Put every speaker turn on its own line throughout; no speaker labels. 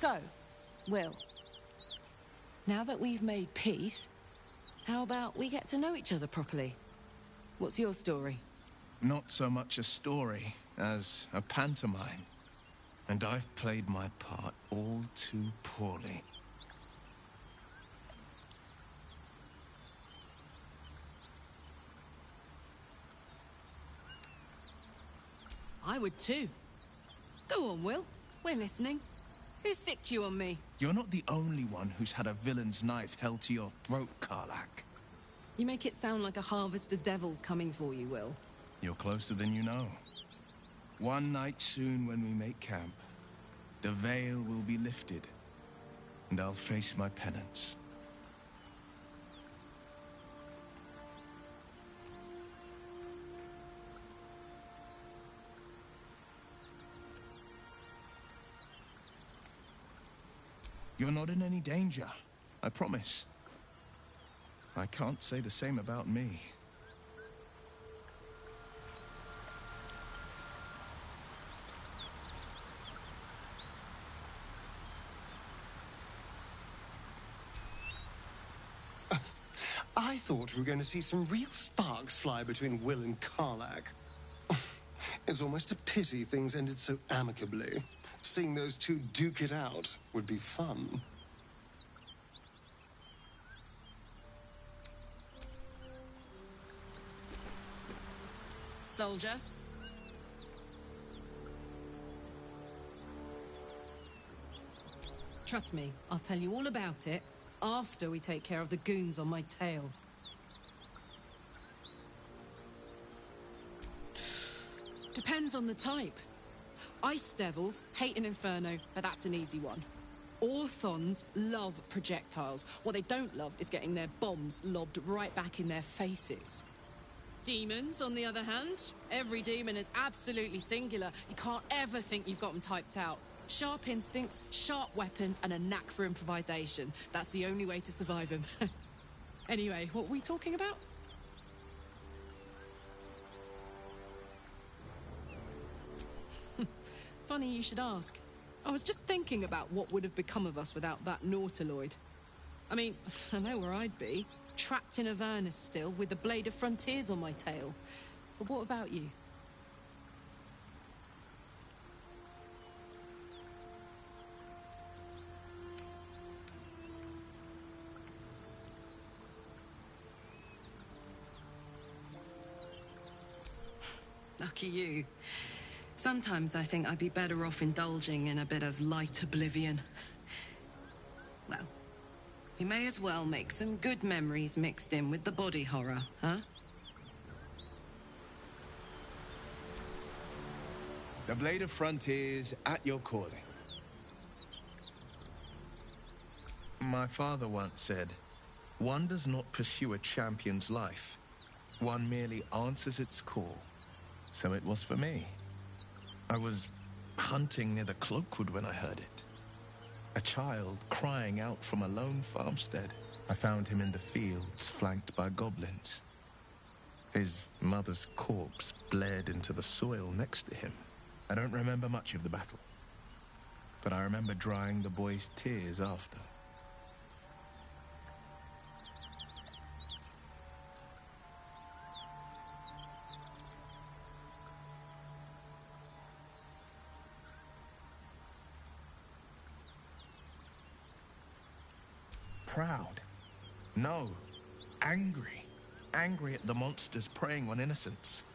So, Will, now that we've made peace, how about we get to know each other properly? What's your story?
Not so much a story as a pantomime. And I've played my part all too poorly.
I would too. Go on, Will. We're listening. Who sicked you on me?
You're not the only one who's had a villain's knife held to your throat, Karlach.
You make it sound like a harvest of devils coming for you, Will.
You're closer than you know. One night soon when we make camp, the veil will be lifted, and I'll face my penance. You're not in any danger, I promise. I can't say the same about me.
I thought we were going to see some real sparks fly between Will and Karlach. It's almost a pity things ended so amicably. Seeing those two duke it out would be fun.
Soldier. Trust me, I'll tell you all about it after we take care of the goons on my tail. Depends on the type. Ice devils hate an inferno, but that's an easy one. Orthons love projectiles. What they don't love is getting their bombs lobbed right back in their faces. Demons, on the other hand, every demon is absolutely singular. You can't ever think you've got them typed out. Sharp instincts, sharp weapons, and a knack for improvisation. That's the only way to survive them. Anyway, what were we talking about? Funny you should ask. I was just thinking about what would have become of us without that Nautiloid. I mean, I know where I'd be. Trapped in Avernus still, with the Blade of Frontiers on my tail. But what about you? Lucky you. Sometimes I think I'd be better off indulging in a bit of light oblivion. Well, we may as well make some good memories mixed in with the body horror, huh?
The Blade of Frontiers at your calling. My father once said, one does not pursue a champion's life. One merely answers its call. So it was for me. I was hunting near the Cloakwood when I heard it. A child crying out from a lone farmstead. I found him in the fields, flanked by goblins. His mother's corpse bled into the soil next to him. I don't remember much of the battle, but I remember drying the boy's tears after. Proud? No. Angry. Angry at the monsters preying on innocents.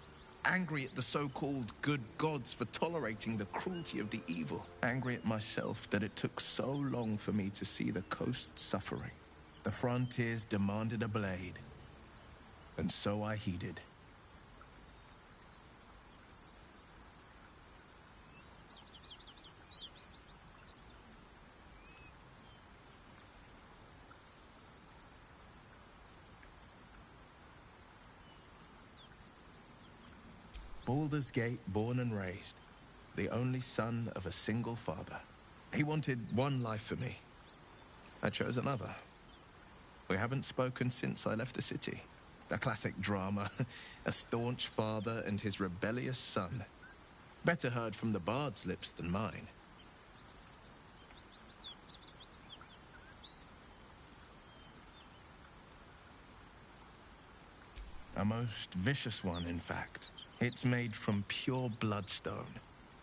Angry at the so-called good gods for tolerating the cruelty of the evil. Angry at myself that it took so long for me to see the coast suffering. The Frontiers demanded a blade, and so I heeded. Baldur's Gate, born and raised, the only son of a single father. He wanted one life for me. I chose another. We haven't spoken since I left the city. A classic drama, a staunch father and his rebellious son. Better heard from the bard's lips than mine. A most vicious one, in fact. It's made from pure bloodstone,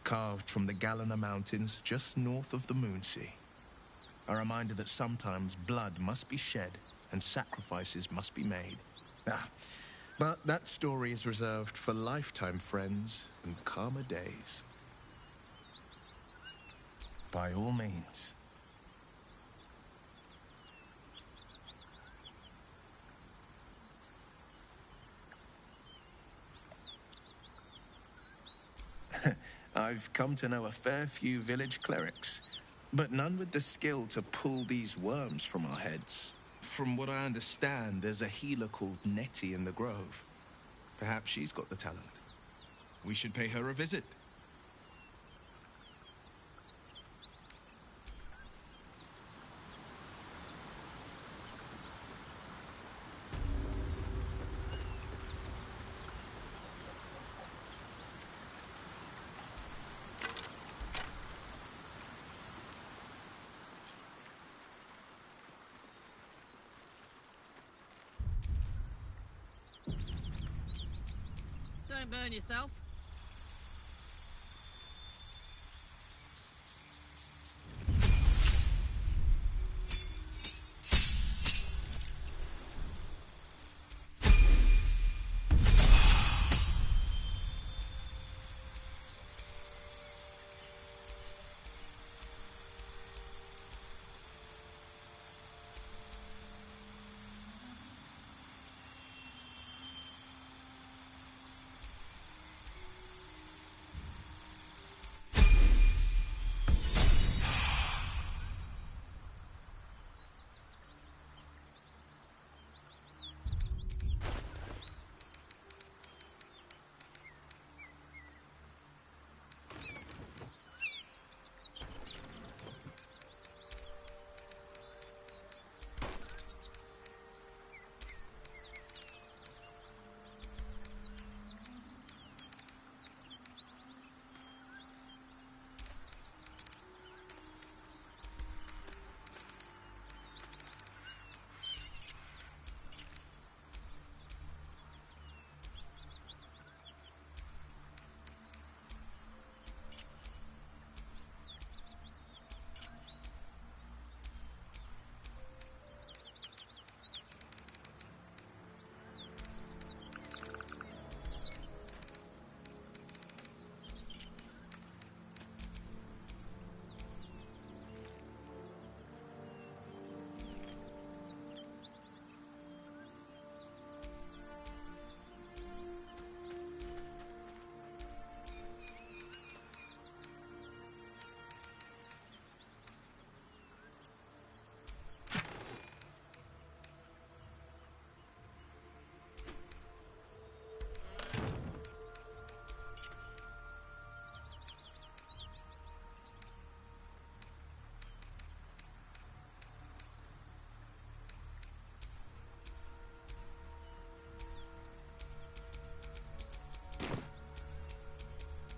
carved from the Galena Mountains just north of the Moonsea. A reminder that sometimes blood must be shed and sacrifices must be made. But that story is reserved for lifetime friends and calmer days. By all means. I've come to know a fair few village clerics, but none with the skill to pull these worms from our heads. From what I understand, there's a healer called Nettie in the Grove. Perhaps she's got the talent. We should pay her a visit.
Don't burn yourself.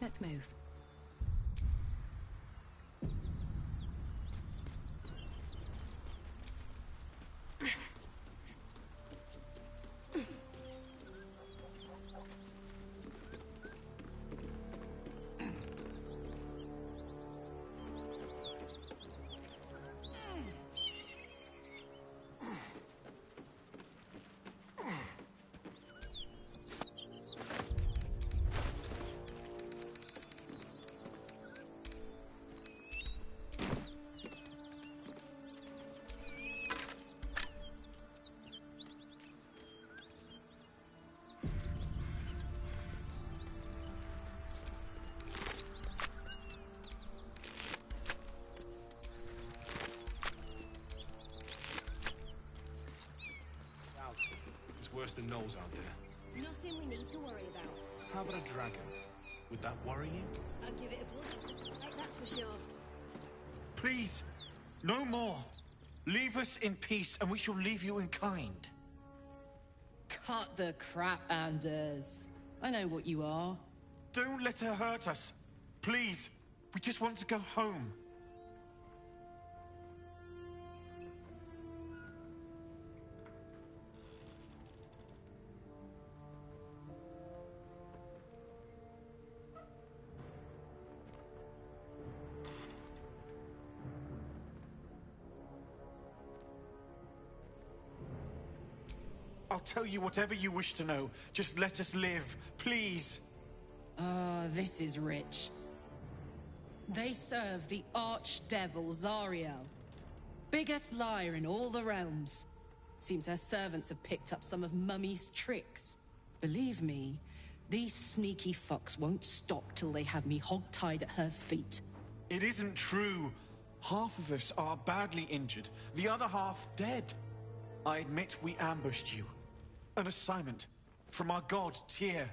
Let's move.
Worse than gnolls out there.
Nothing we need to worry about.
How about a dragon? Would that worry you?
I'll give it a push. That's for sure.
Please, no more. Leave us in peace and we shall leave you in kind.
Cut the crap, Anders. I know what you are.
Don't let her hurt us. Please, we just want to go home. I'll tell you whatever you wish to know. Just let us live, please.
This is rich. They serve the archdevil Zariel. Biggest liar in all the realms. Seems her servants have picked up some of Mummy's tricks. Believe me, these sneaky fucks won't stop till they have me hog-tied at her feet.
It isn't true. Half of us are badly injured, the other half dead. I admit we ambushed you. An assignment from our god, Tyr.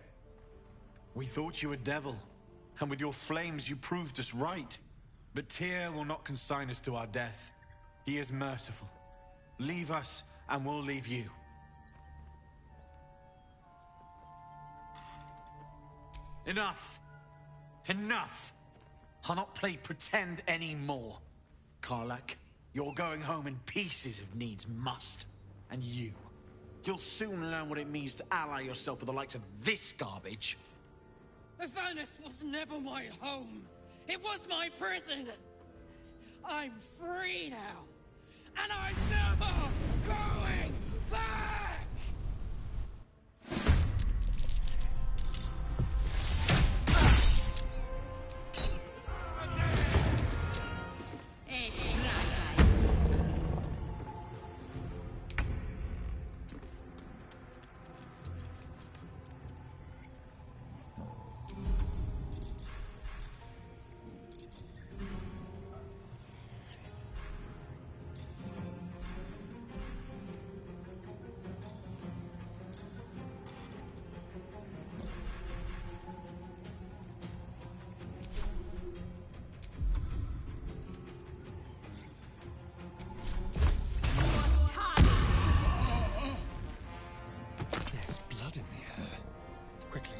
We thought you a devil, and with your flames you proved us right. But Tyr will not consign us to our death. He is merciful. Leave us, and we'll leave you. Enough! Enough! I'll not play pretend anymore. Karlak, you're going home in pieces if needs must. And you'll soon learn what it means to ally yourself with the likes of this garbage.
Avernus was never my home. It was my prison. I'm free now. And I'm never going back!
There's blood in the air. Quickly.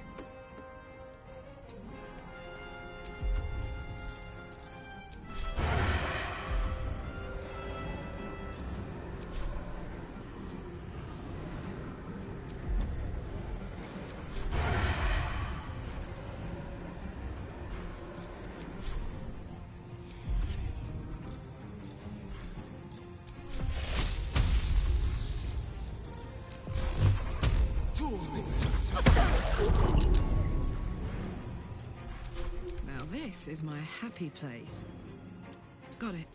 Now this is my happy place. Got it.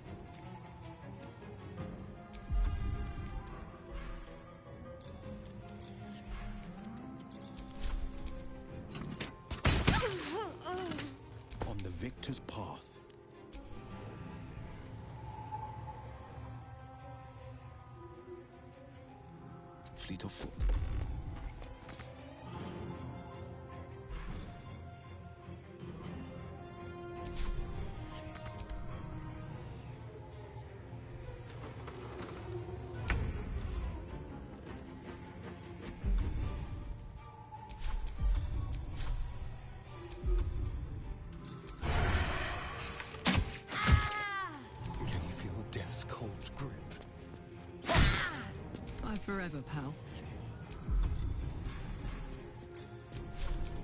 On the victor's path. Fleet of foot.
Can you feel death's cold grip?
Bye forever, pal.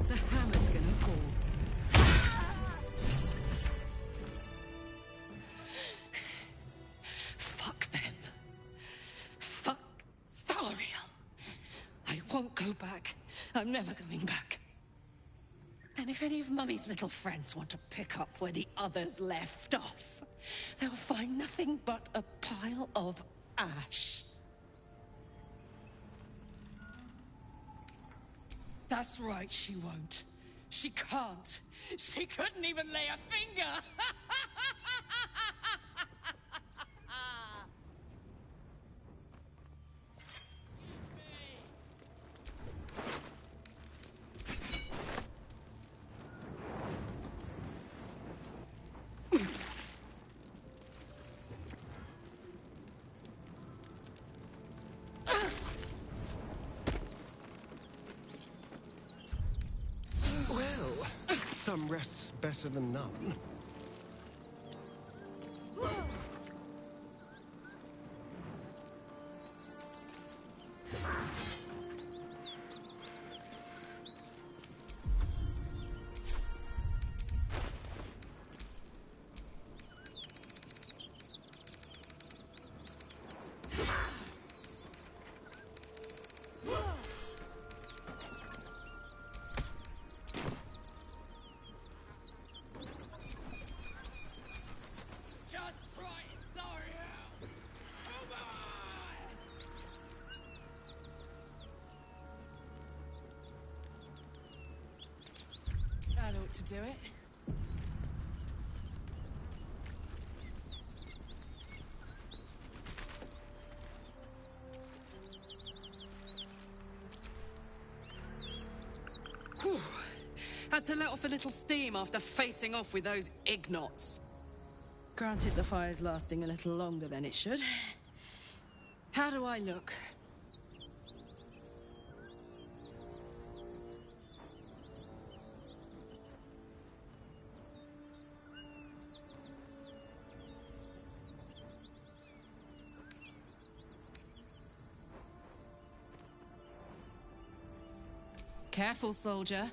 The hammer's gonna fall. Fuck them. Fuck Thariel. I won't go back. I'm never going back. And if any of Mummy's little friends want to pick up where the others left off, they'll find nothing but a pile of ash. That's right, she won't. She can't. She couldn't even lay a finger.
Well, some rest's better than none.
to do it. Whew. Had to let off a little steam after facing off with those ignots. Granted, the fire's lasting a little longer than it should. How do I look? Careful, soldier.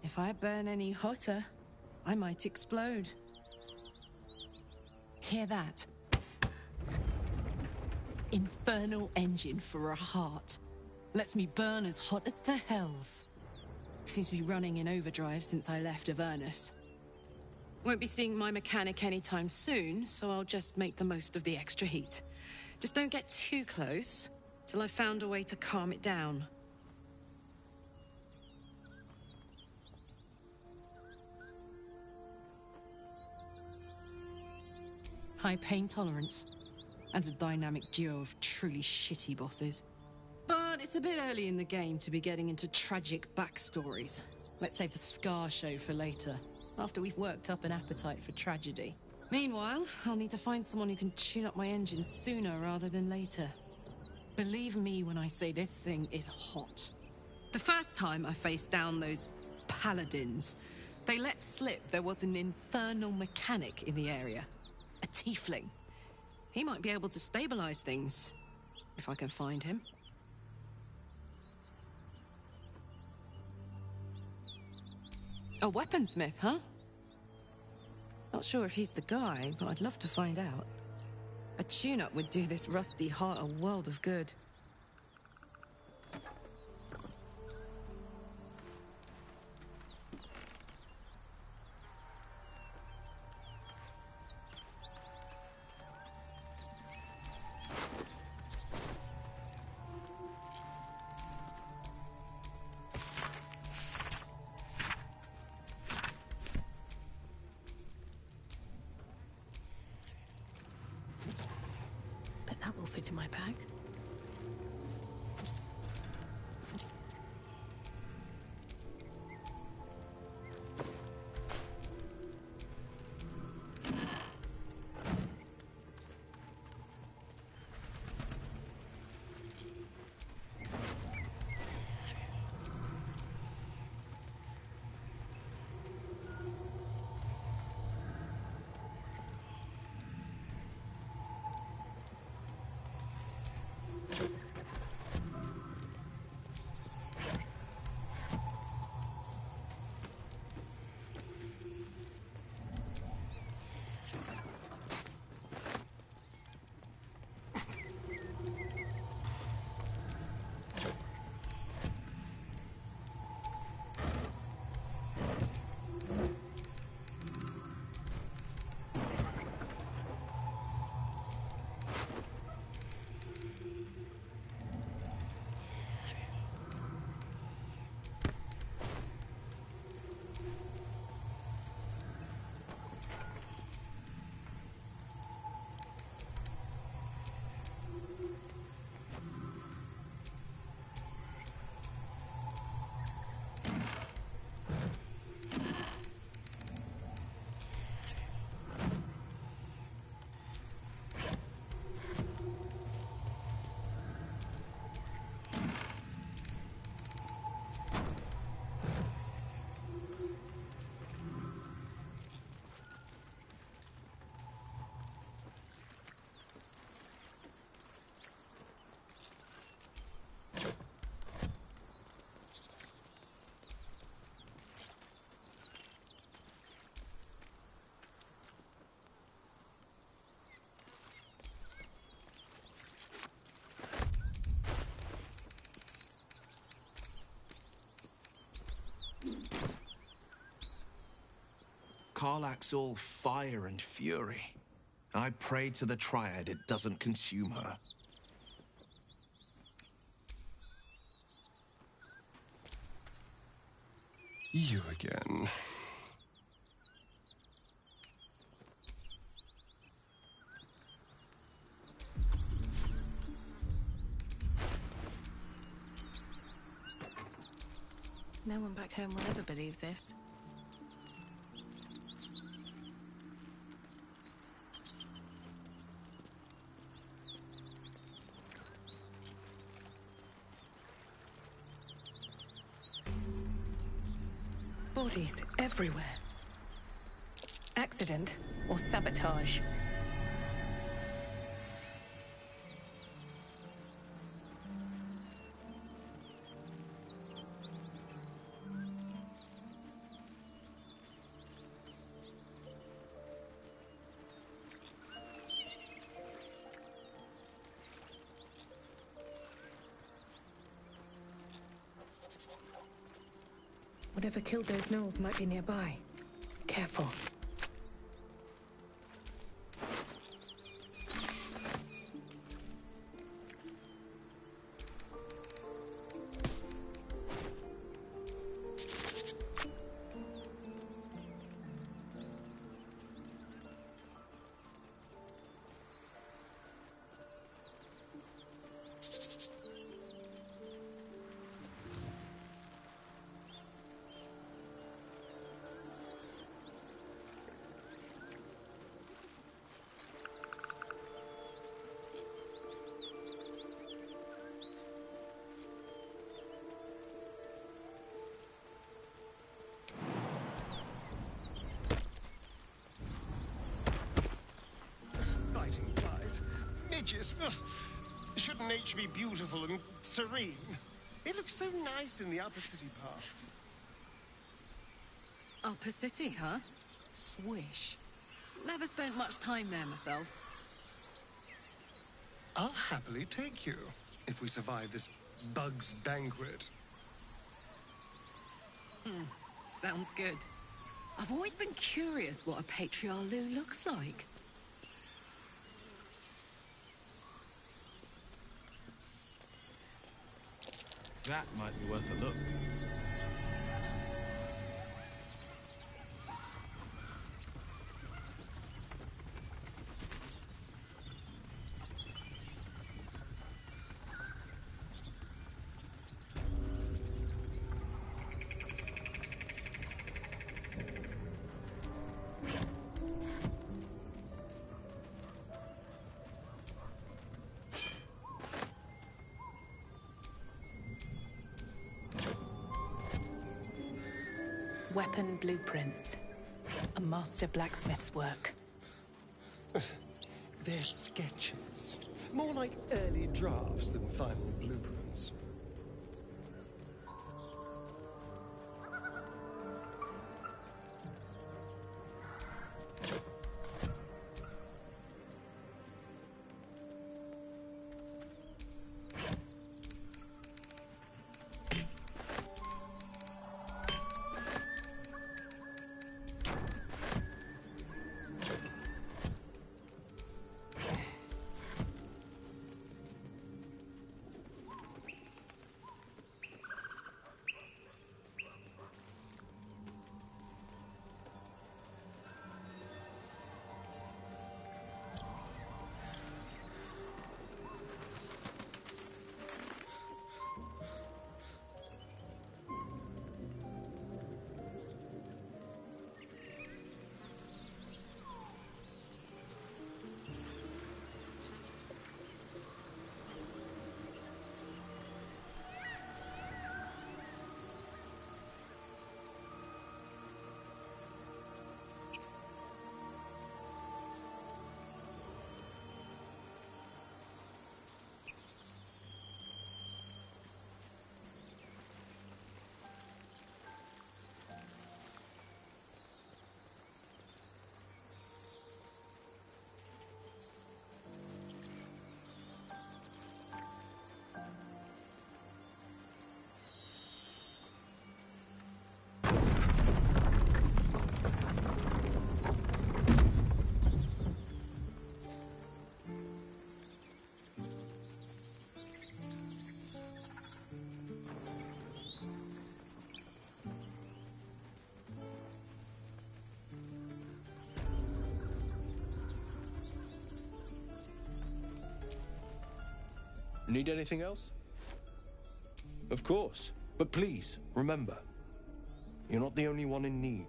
If I burn any hotter, I might explode. Hear that? Infernal engine for a heart. Lets me burn as hot as the hells. Seems to be running in overdrive since I left Avernus. Won't be seeing my mechanic anytime soon, so I'll just make the most of the extra heat. Just don't get too close, till I've found a way to calm it down. High pain tolerance, and a dynamic duo of truly shitty bosses. But it's a bit early in the game to be getting into tragic backstories. Let's save the Scar show for later, after we've worked up an appetite for tragedy. Meanwhile, I'll need to find someone who can tune up my engine sooner rather than later. Believe me when I say this thing is hot. The first time I faced down those paladins, they let slip there was an infernal mechanic in the area. A tiefling. He might be able to stabilize things, if I can find him. A weaponsmith, huh? Not sure if he's the guy, but I'd love to find out. A tune-up would do this rusty heart a world of good. That will fit in my bag.
Karlach's all fire and fury. I pray to the Triad it doesn't consume her.
You again.
No one back home will ever believe this.
Bodies everywhere. Accident or sabotage? Whatever killed those gnolls might be nearby. Careful.
Biting flies. Midges. Ugh. Shouldn't nature be beautiful and serene? It looks so nice in the upper city parts.
Upper City, huh? Swish. Never spent much time there myself.
I'll happily take you, if we survive this bug's banquet.
Sounds good. I've always been curious what a patriarch looks like.
That might be worth a look.
Weapon blueprints. A master blacksmith's work.
They're sketches. More like early drafts than final blueprints.
Need anything else? Of course. But please, remember,
You're not the only one in need.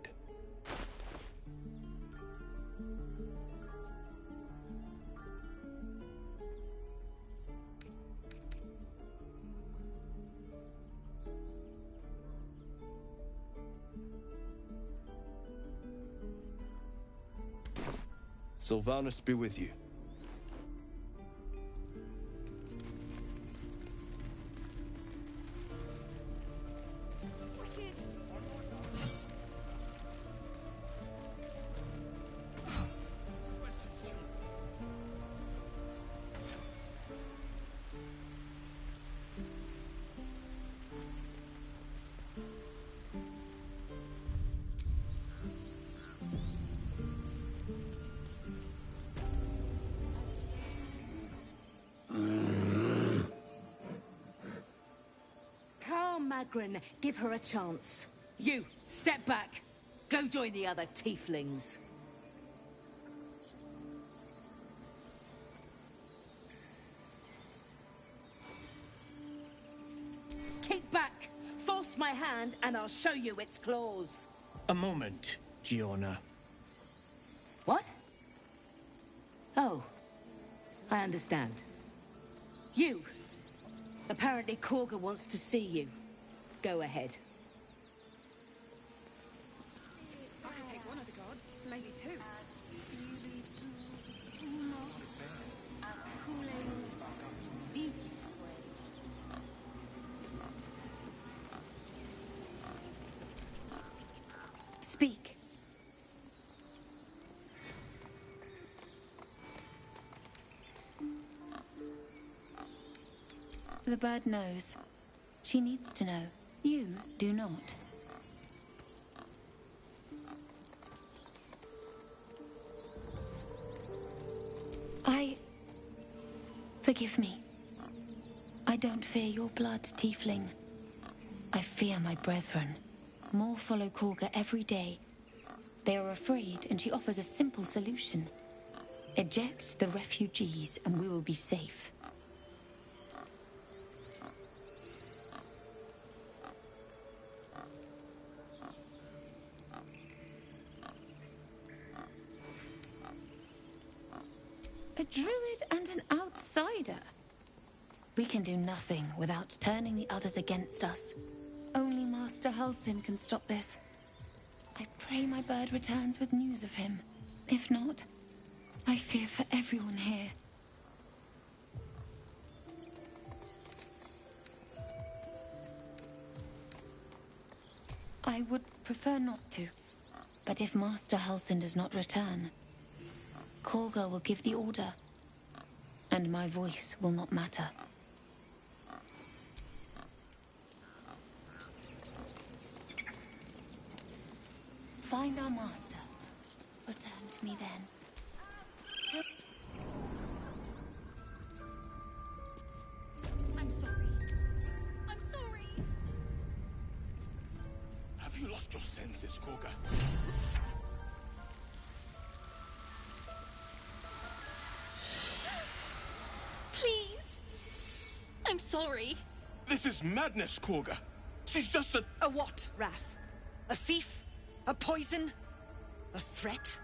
Sylvanus be with you.
Magrin, give her a chance. You, step back. Go join the other tieflings. Kick back. Force my hand and I'll show you its claws.
A moment, Giona.
What? Oh, I understand. You. Apparently Korga wants to see you. Go ahead.
I could take one of the gods, maybe two.
Speak. The bird knows. She needs to know. You do not. Forgive me. I don't fear your blood, tiefling. I fear my brethren. More follow Korga every day. They are afraid, and she offers a simple solution. Eject the refugees, and we will be safe. A druid and an outsider. We can do nothing without turning the others against us. Only Master Halsin can stop this. I pray my bird returns with news of him. If not, I fear for everyone here. I would prefer not to. But if Master Halsin does not return, Korga will give the order, and my voice will not matter. Find our master. Return to me then.
I'm sorry. I'm sorry.
Have you lost your senses, Korga?
Please. I'm sorry.
This is madness, Korga. She's just a...
A what, Wrath? A thief? A poison? A threat?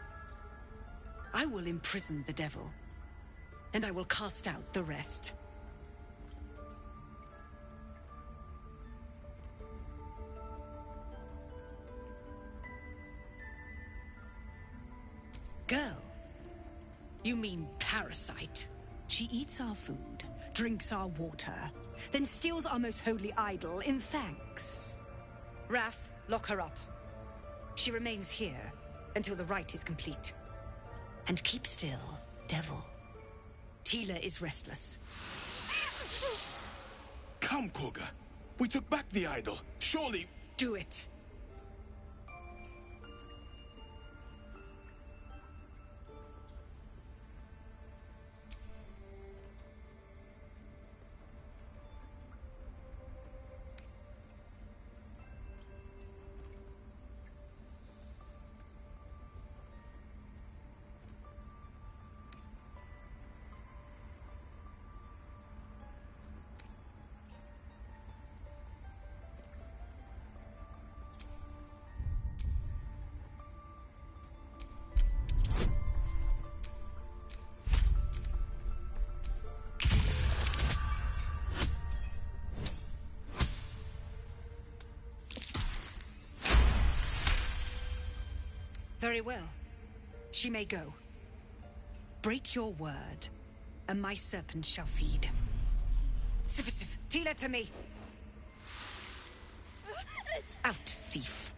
I will imprison the devil, and I will cast out the rest. Girl? You mean parasite? She eats our food, drinks our water, then steals our most holy idol in thanks. Wrath, lock her up. She remains here until the rite is complete. And keep still, devil. Tila is restless.
Come, Korga. We took back the idol. Surely...
Do it. Very well. She may go. Break your word, and my serpent shall feed. Sif, Tila to me! Out, thief.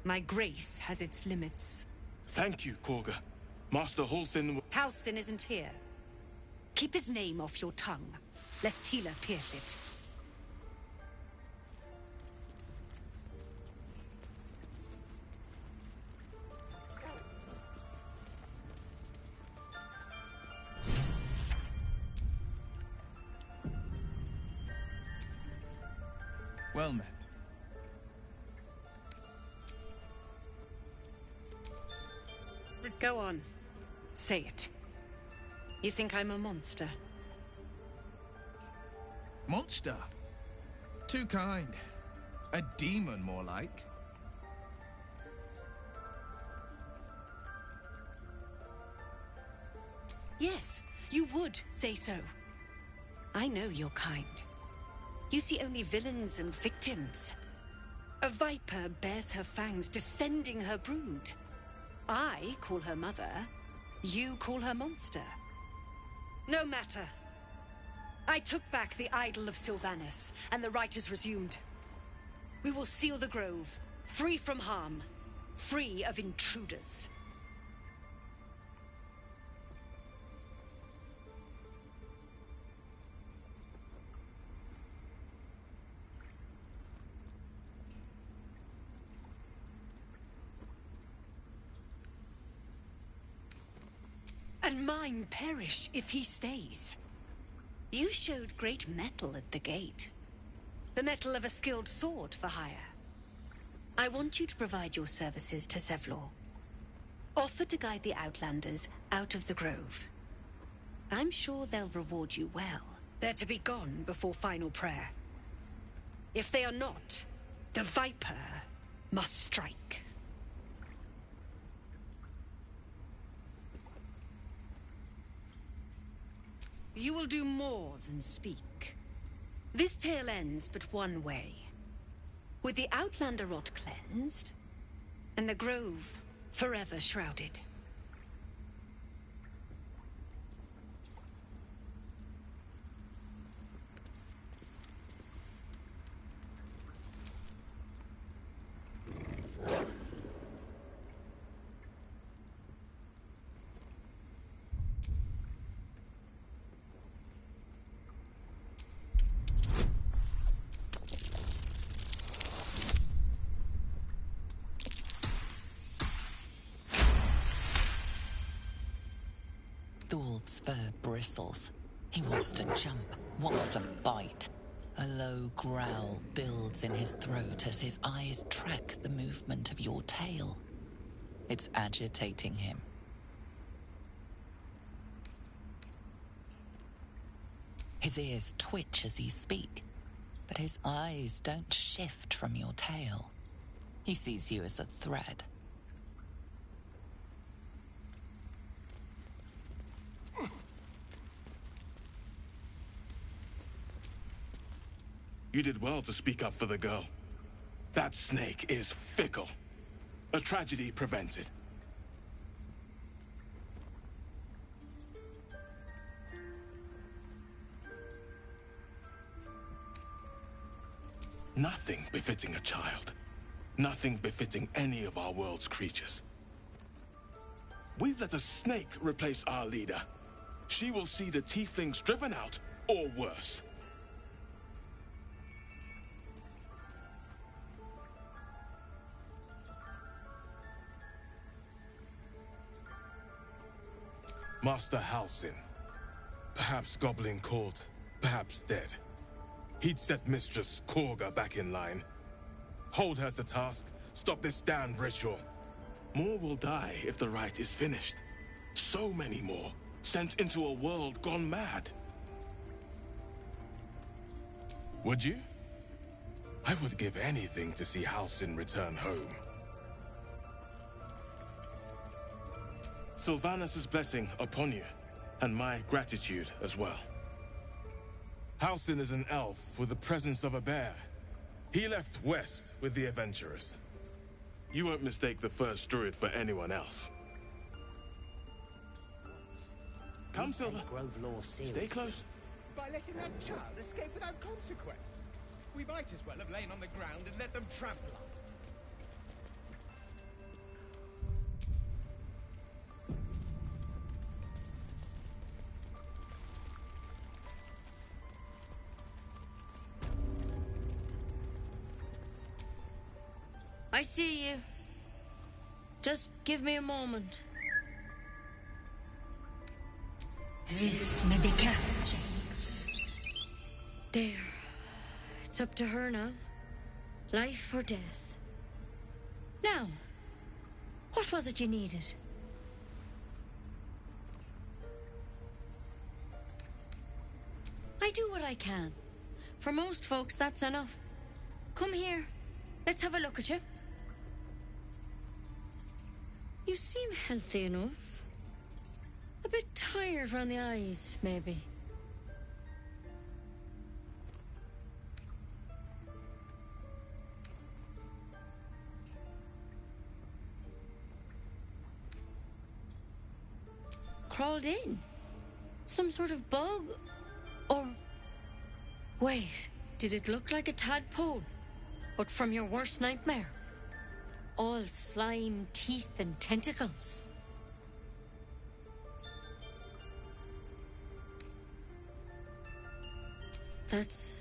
My grace has its limits.
Thank you, Korga. Master Halsin...
Halsin isn't here. Keep his name off your tongue, lest Tila pierce it.
Well met.
Go on. Say it. You think I'm a monster?
Monster? Too kind. A demon, more like.
Yes, you would say so. I know your kind. You see only villains and victims. A viper bears her fangs defending her brood. I call her mother, you call her monster. No matter. I took back the idol of Sylvanas, and the rite is resumed. We will seal the grove, free from harm, free of intruders. And mine perish if he stays. You showed great mettle at the gate. The mettle of a skilled sword for hire. I want you to provide your services to Zevlor. Offer to guide the Outlanders out of the grove. I'm sure they'll reward you well. They're to be gone before final prayer. If they are not, the Viper must strike. You will do more than speak. This tale ends but one way. With the Outlander rot cleansed, and the grove forever shrouded.
Thulf's fur bristles. He wants to jump, wants to bite. A low growl builds in his throat as his eyes track the movement of your tail. It's agitating him. His ears twitch as you speak, but his eyes don't shift from your tail. He sees you as a threat.
You did well to speak up for the girl. That snake is fickle. A tragedy prevented. Nothing befitting a child. Nothing befitting any of our world's creatures. We've let a snake replace our leader. She will see the tieflings driven out, or worse. Master Halsin. Perhaps goblin caught, perhaps dead. He'd set Mistress Korga back in line. Hold her to task, stop this damned ritual. More will die if the rite is finished. So many more, sent into a world gone mad. Would you? I would give anything to see Halsin return home. Sylvanas' blessing upon you, and my gratitude as well. Halsin is an elf with the presence of a bear. He left west with the adventurers. You won't mistake the first druid for anyone else. Come, Silver. Stay close.
By letting that child escape without consequence. We might as well have lain on the ground and let them trample us.
I see you. Just give me a moment.
This may be catching.
There. It's up to her now. Life or death. Now, what was it you needed? I do what I can. For most folks, that's enough. Come here. Let's have a look at you. You seem healthy enough. A bit tired round the eyes, maybe. Crawled in? Some sort of bug? Or... Wait, did it look like a tadpole? But from your worst nightmare? All slime, teeth, and tentacles. That's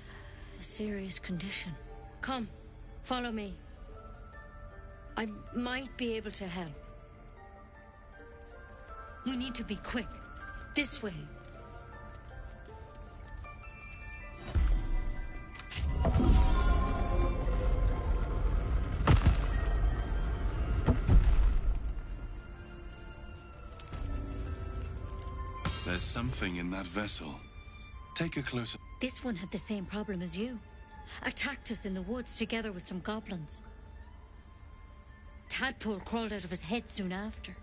a serious condition. Come, follow me. I might be able to help. We need to be quick. This way.
There's something in that vessel. Take a closer...
This one had the same problem as you. Attacked us in the woods together with some goblins. Tadpole crawled out of his head soon after.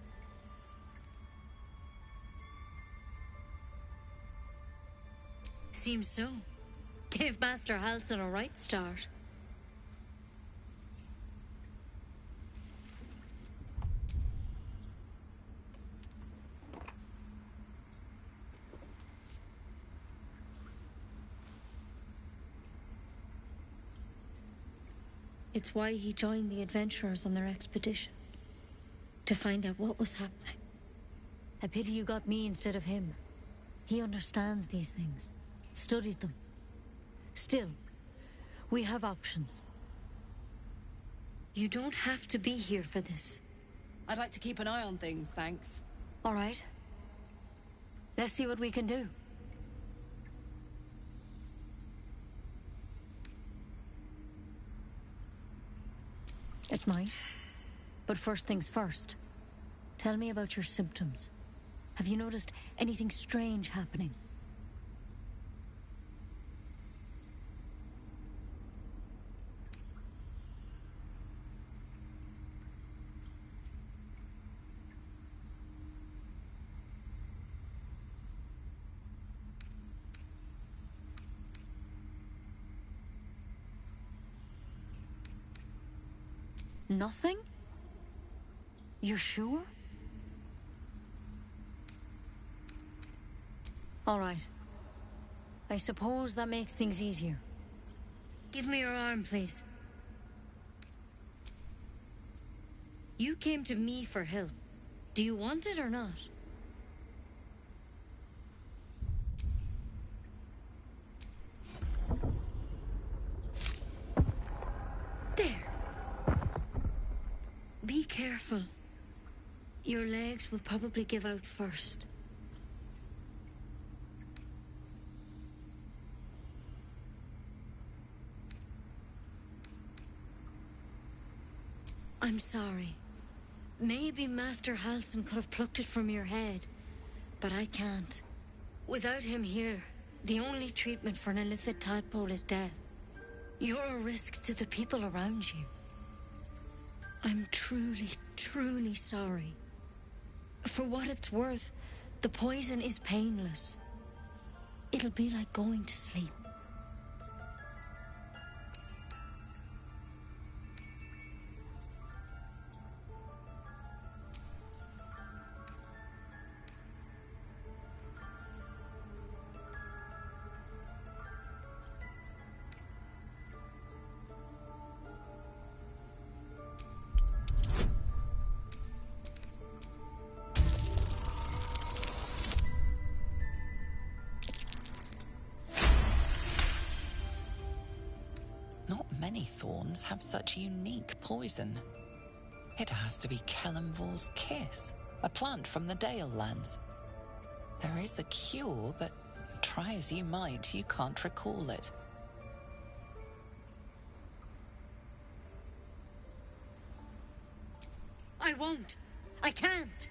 Seems so. Gave Master Halsin a right start. It's why he joined the adventurers on their expedition. To find out what was happening. A pity you got me instead of him. He understands these things. Studied them. Still, we have options. You don't have to be here for this.
I'd like to keep an eye on things, thanks.
All right. Let's see what we can do. It might. But first things first. Tell me about your symptoms. Have you noticed anything strange happening? Nothing? You're sure? All right. I suppose that makes things easier. Give me your arm, please. You came to me for help. Do you want it or not? There. Be careful. Your legs will probably give out first. I'm sorry. Maybe Master Halsin could have plucked it from your head, but I can't. Without him here, the only treatment for an illithid tadpole is death. You're a risk to the people around you. I'm truly, truly sorry. For what it's worth, the poison is painless. It'll be like going to sleep.
Dragonborns have such unique poison? It has to be Kellamvor's kiss, a plant from the Dale lands. There is a cure, but try as you might, you can't recall it.
I won't. I can't.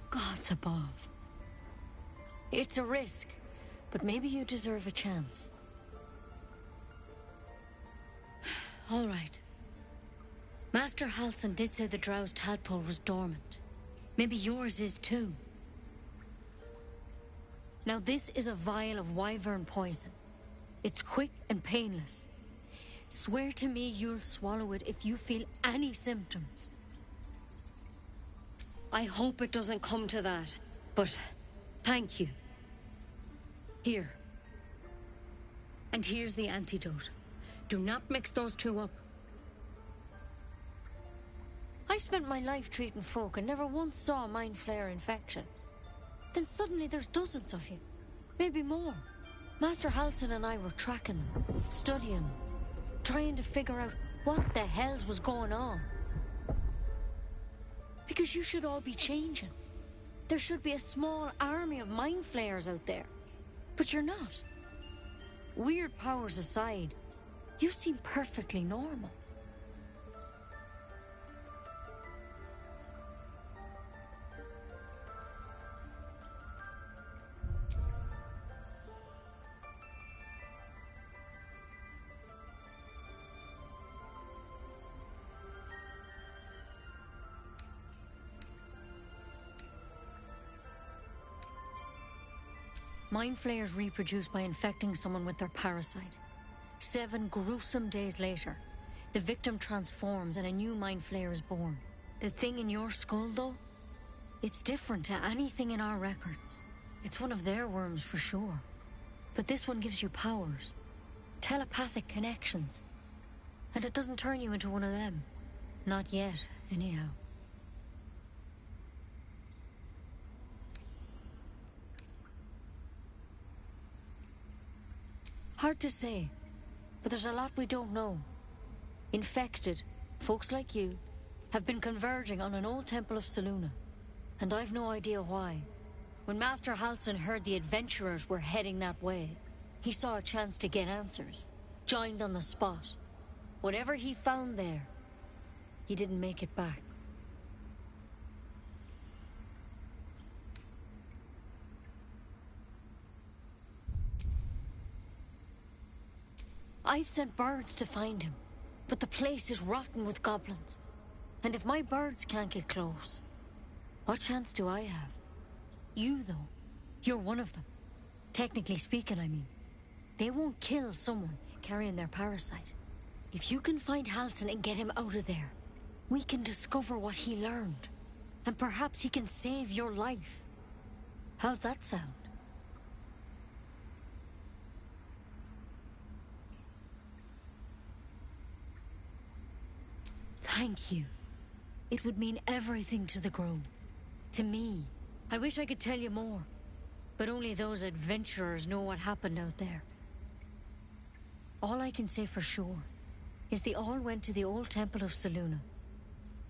Gods above. It's a risk, but maybe you deserve a chance. All right. Master Halsin did say the drow's tadpole was dormant. Maybe yours is too. Now this is a vial of wyvern poison. It's quick and painless. Swear to me you'll swallow it if you feel any symptoms. I hope it doesn't come to that, but thank you. Here. And here's the antidote. Do not mix those two up. I spent my life treating folk and never once saw a mind flayer infection. Then suddenly there's dozens of you. Maybe more. Master Halsin and I were tracking them, studying them, trying to figure out what the hells was going on. Because you should all be changing. There should be a small army of mind flayers out there. But you're not. Weird powers aside, you seem perfectly normal. Mind flayers reproduce by infecting someone with their parasite. 7 gruesome days later, the victim transforms and a new mind flayer is born. The thing in your skull, though, it's different to anything in our records. It's one of their worms for sure. But this one gives you powers, telepathic connections. And it doesn't turn you into one of them. Not yet, anyhow. Hard to say, but there's a lot we don't know. Infected, folks like you, have been converging on an old temple of Selûne, and I've no idea why. When Master Halsin heard the adventurers were heading that way, he saw a chance to get answers, joined on the spot. Whatever he found there, he didn't make it back. I've sent birds to find him, but the place is rotten with goblins. And if my birds can't get close, what chance do I have? You, though, you're one of them. Technically speaking, I mean. They won't kill someone carrying their parasite. If you can find Halsin and get him out of there, we can discover what he learned. And perhaps he can save your life. How's that sound? Thank you. It would mean everything to the Grove. To me. I wish I could tell you more. But only those adventurers know what happened out there. All I can say for sure is they all went to the old temple of Selûne.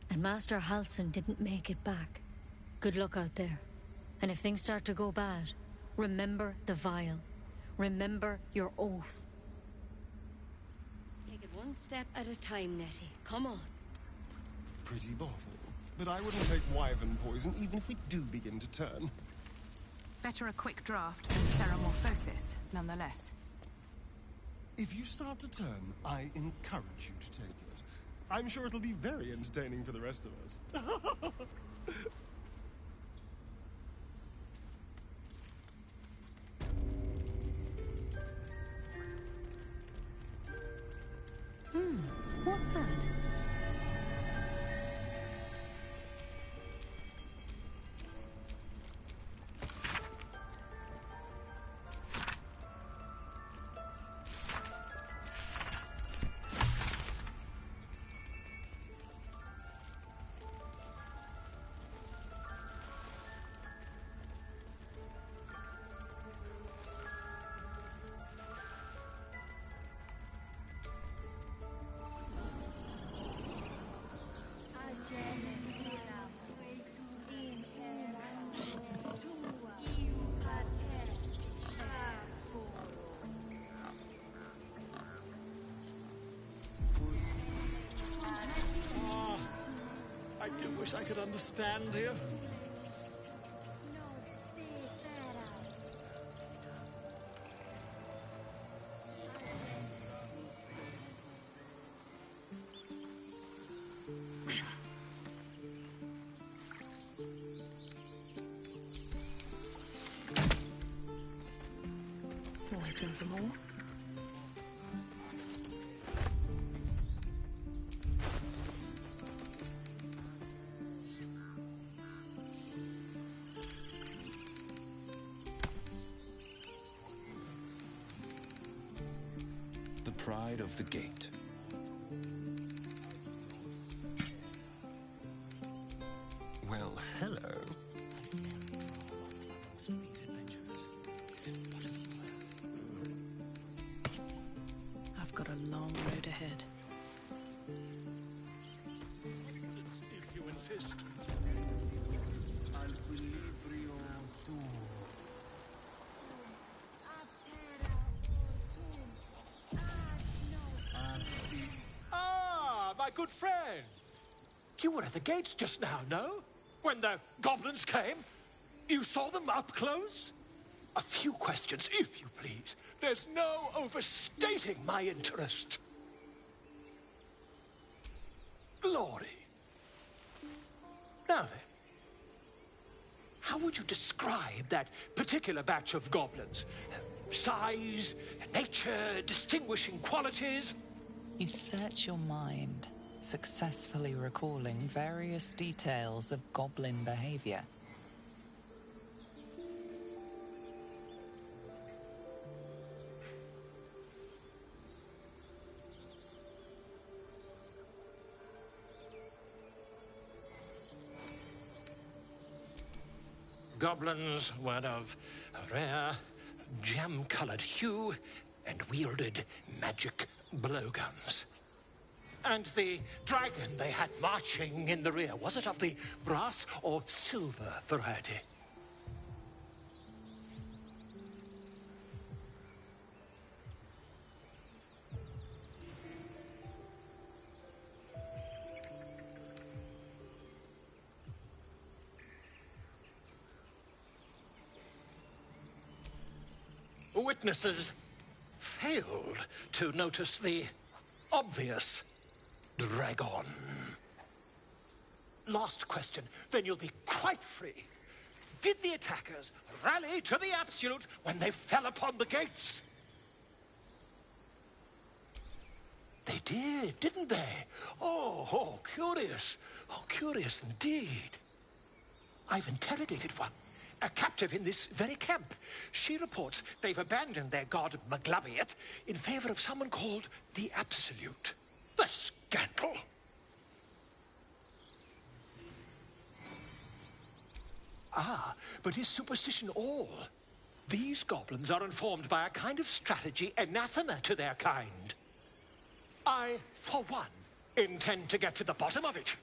And Master Halsin didn't make it back. Good luck out there. And if things start to go bad, remember the vial. Remember your oath. Take it one step at a time, Nettie. Come on.
Pretty bottle. But I wouldn't take wyvern poison even if we do begin to turn.
Better a quick draft than ceramorphosis, nonetheless.
If you start to turn, I encourage you to take it. I'm sure it'll be very entertaining for the rest of us.
do wish I could understand you.
Always room for more.
The pride of the gate.
Well, hello.
I've got a long road ahead.
If you insist. Al equilibrio tu. Ah, my good friend. You were at the gates just now, no? When the goblins came? You saw them up close? A few questions, if you please. There's no overstating my interest. Glory. Now then, how would you describe that particular batch of goblins? Size, nature, distinguishing qualities?
You search your mind, successfully recalling various details of goblin behavior.
Goblins were of a rare, jam-colored hue and wielded magic blowguns. And the dragon they had marching in the rear, was it of the brass or silver variety? Witnesses failed to notice the obvious dragon. Last question, then you'll be quite free. Did the attackers rally to the absolute when they fell upon the gates? They did, didn't they? Oh, curious. Oh, curious indeed. I've interrogated one. A captive in this very camp. She reports they've abandoned their god Maglabiet in favor of someone called the Absolute. The scandal! Ah, but is superstition all? These goblins are informed by a kind of strategy anathema to their kind. I, for one, intend to get to the bottom of it.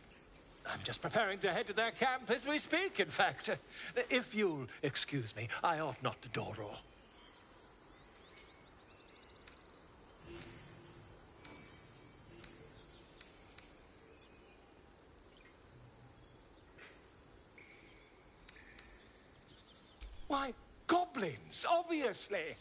I'm just preparing to head to their camp as we speak, in fact. If you'll excuse me, I ought not to dawdle. Why, goblins, obviously.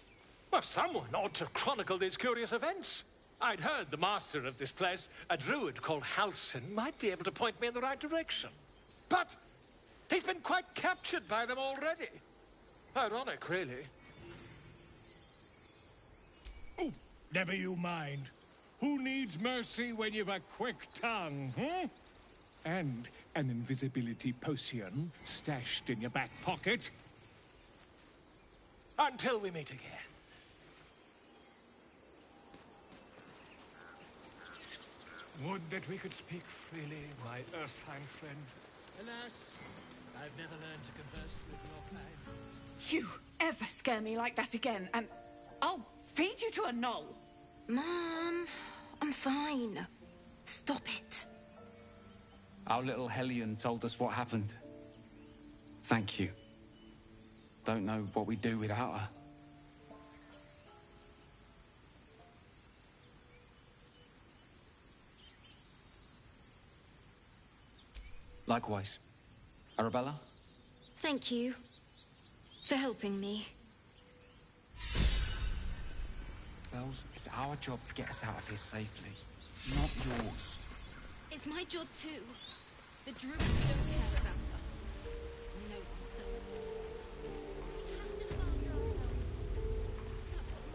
Well, someone ought to chronicle these curious events. I'd heard the master of this place, a druid called Halsin, might be able to point me in the right direction. But he's been quite captured by them already. Ironic, really.
Oh, never you mind. Who needs mercy when you've a quick tongue, hmm? And an invisibility potion stashed in your back pocket?
Until we meet again.
Would that we could speak freely, my Ursine friend. Alas, I've never learned to converse with your kind.
You ever scare me like that again, and I'll feed you to a knoll.
Mom, I'm fine. Stop it.
Our little Hellion told us what happened. Thank you. Don't know what we'd do without her. Likewise. Arabella?
Thank you for helping me.
Bells, it's our job to get us out of here safely, not yours.
It's my job too. The druids don't care about us. No one does. We have to look after ourselves. That's what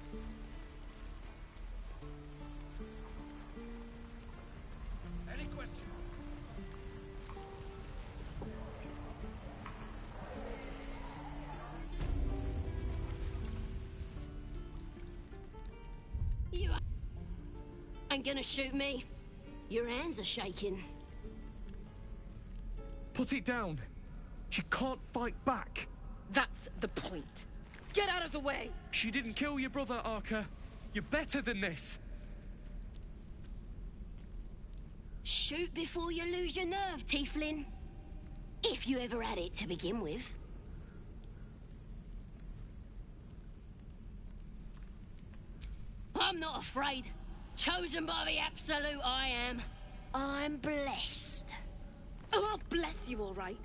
nonsense.
Any questions?
You ain't gonna shoot me. Your hands are shaking.
Put it down. She can't fight back.
That's the point. Get out of the way!
She didn't kill your brother, Arca. You're better than this.
Shoot before you lose your nerve, Tiefling. If you ever had it to begin with. I'm not afraid. Chosen by the Absolute, I am. I'm blessed.
Oh, I'll bless you, all right.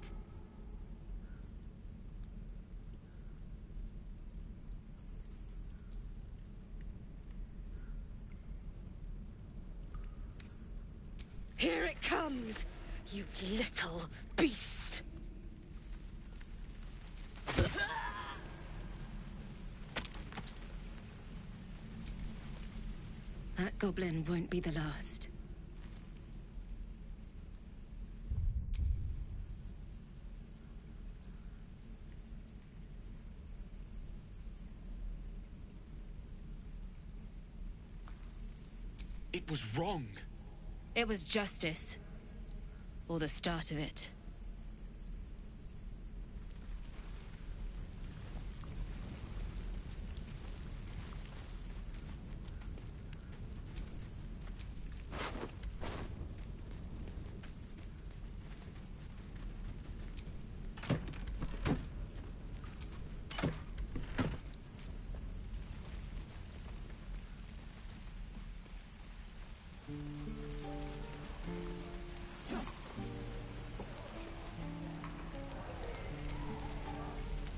Here it comes, you little beast. That goblin won't be the last.
It was wrong.
It was justice. Or the start of it.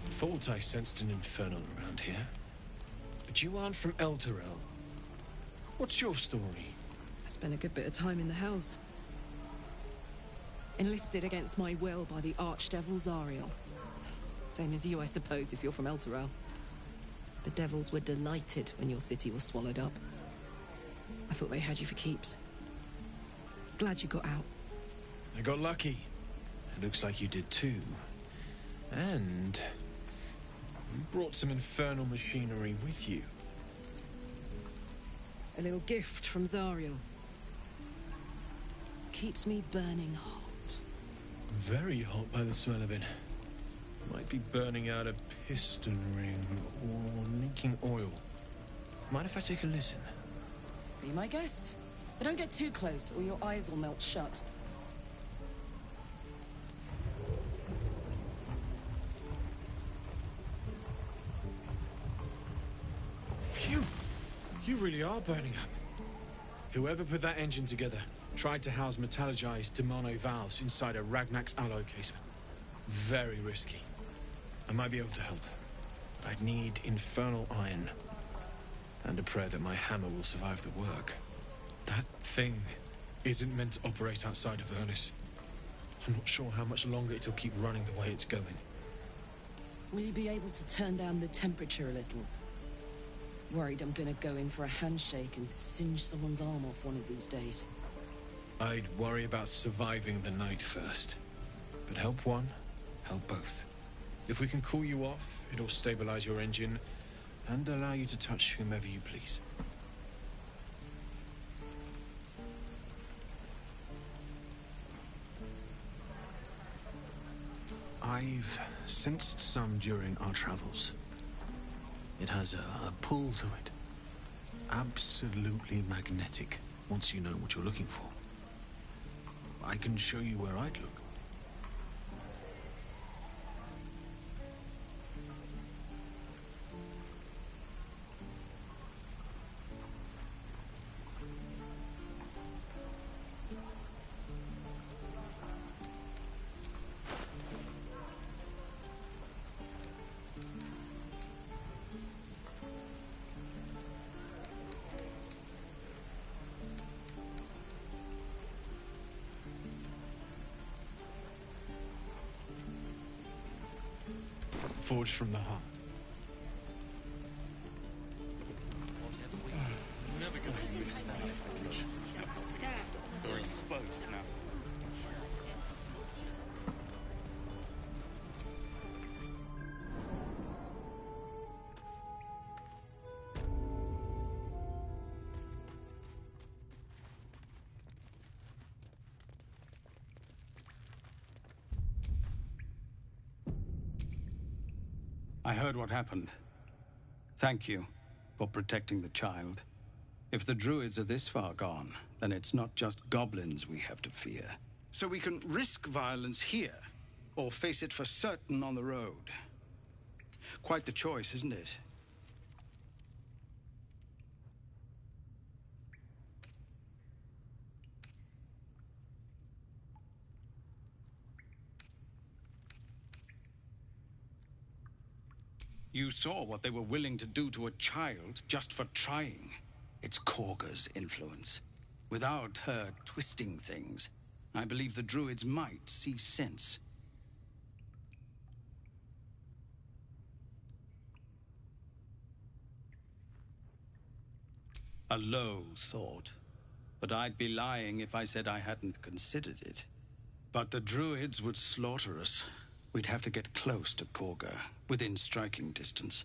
Thought I sensed an infernal around here. But you aren't from Elturel. What's your story?
I spent a good bit of time in the Hells. Enlisted against my will by the Archdevil Zariel. Same as you, I suppose, if you're from Elturel. The devils were delighted when your city was swallowed up. I thought they had you for keeps. Glad you got out.
I got lucky. It looks like you did too. And you brought some infernal machinery with you.
A little gift from Zariel. Keeps me burning hot.
Very hot by the smell of it. Might be burning out a piston ring or leaking oil. Mind if I take a listen?
Be my guest. But don't get too close or your eyes will melt shut.
Phew! You really are burning up. Whoever put that engine together tried to house metallurgized Demono valves inside a Ragnak's alloy casement. Very risky. I might be able to help. I'd need infernal iron. And a prayer that my hammer will survive the work. That thing isn't meant to operate outside of Ernest. I'm not sure how much longer it'll keep running the way it's going.
Will you be able to turn down the temperature a little? Worried I'm gonna go in for a handshake and singe someone's arm off one of these days.
I'd worry about surviving the night first. But help one, help both. If we can cool you off, it'll stabilize your engine and allow you to touch whomever you please. I've sensed some during our travels. It has a pull to it. Absolutely magnetic, once you know what you're looking for. I can show you where I'd look. forged from the heart.
Never gonna use stuff. You're exposed now.
I heard what happened. Thank you for protecting the child. If the druids are this far gone, then it's not just goblins we have to fear. So we can risk violence here, or face it for certain on the road. Quite the choice, isn't it? You saw what they were willing to do to a child just for trying. It's Korga's influence. Without her twisting things, I believe the druids might see sense. A low thought. But I'd be lying if I said I hadn't considered it. But the druids would slaughter us. We'd have to get close to Korga, within striking distance.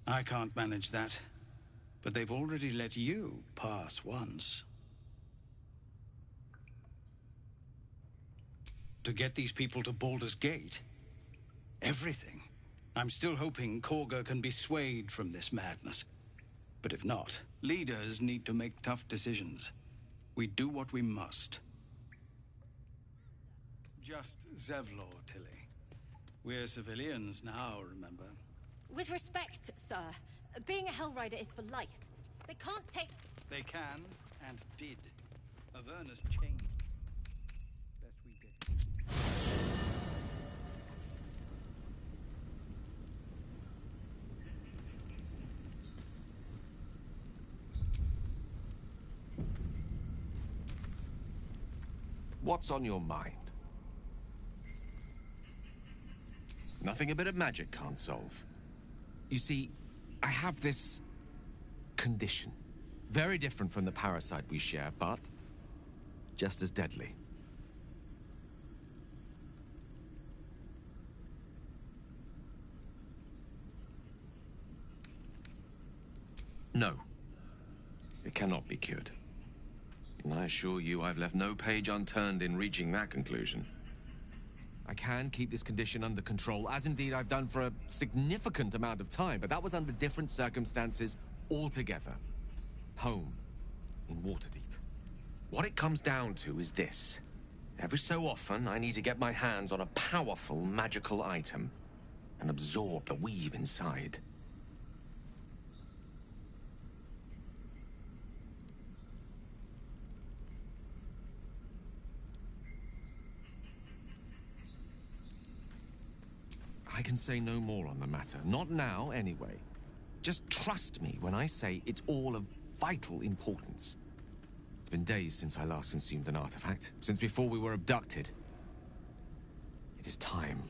I can't manage that. But they've already let you pass once. To get these people to Baldur's Gate? Everything. I'm still hoping Korga can be swayed from this madness. But if not, leaders need to make tough decisions. We do what we must. Just Zevlor, Tilly. We're civilians now, remember?
With respect, sir, being a Hellrider is for life. They can't take...
They can, and did. Avernus changed. Best we did.
What's on your mind? Nothing a bit of magic can't solve. You see, I have this condition. Very different from the parasite we share, but just as deadly. No. It cannot be cured. And I assure you I've left no page unturned in reaching that conclusion. I can keep this condition under control, as indeed I've done for a significant amount of time, but that was under different circumstances altogether. Home, in Waterdeep. What it comes down to is this. Every so often, I need to get my hands on a powerful magical item and absorb the weave inside. I can say no more on the matter. Not now, anyway. Just trust me when I say it's all of vital importance. It's been days since I last consumed an artifact, since before we were abducted. It is time,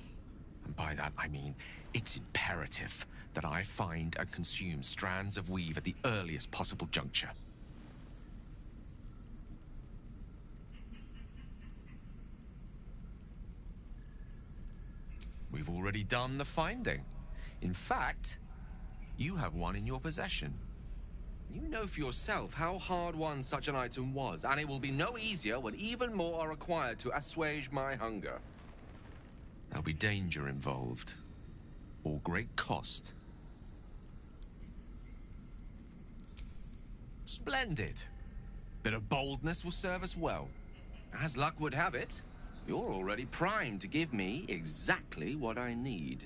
and by that I mean it's imperative that I find and consume strands of weave at the earliest possible juncture. We've already done the finding. In fact, you have one in your possession. You know for yourself how hard-won such an item was, and it will be no easier when even more are required to assuage my hunger. There'll be danger involved, or great cost. Splendid. Bit of boldness will serve us well. As luck would have it, you're already primed to give me exactly what I need.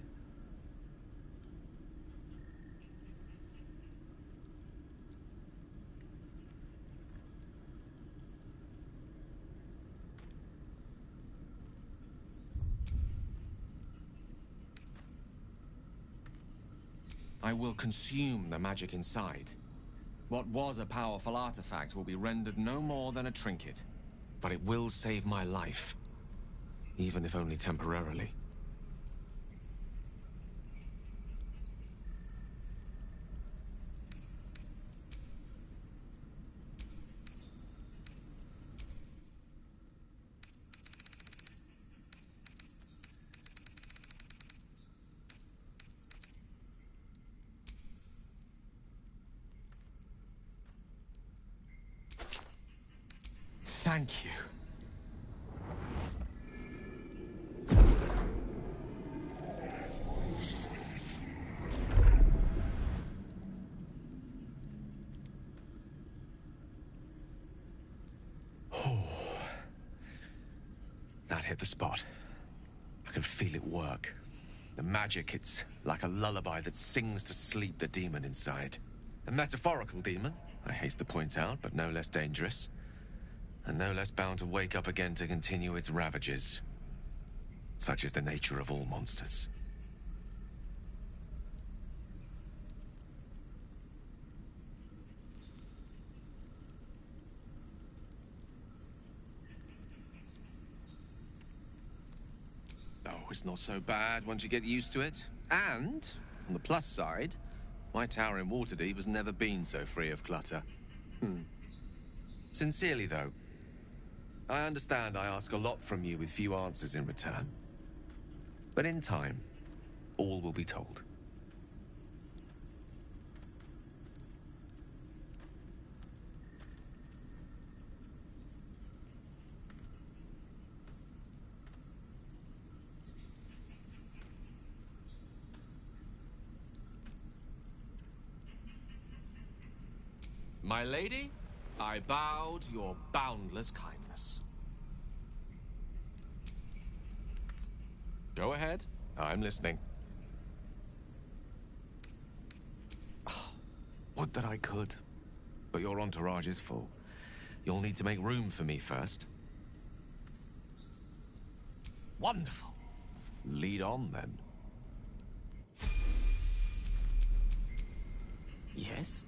I will consume the magic inside. What was a powerful artifact will be rendered no more than a trinket, but it will save my life. Even if only temporarily. Thank you. That hit the spot. I can feel it work. The magic, it's like a lullaby that sings to sleep the demon inside. A metaphorical demon, I haste to point out, but no less dangerous. And no less bound to wake up again to continue its ravages. Such is the nature of all monsters. Oh, it's not so bad once you get used to it. And, on the plus side, my tower in Waterdeep has never been so free of clutter. Sincerely, though, I understand I ask a lot from you with few answers in return. But in time, all will be told. My lady, I bow to your boundless kindness. Go ahead. I'm listening. Would that I could. But your entourage is full. You'll need to make room for me first. Wonderful. Lead on, then. Yes?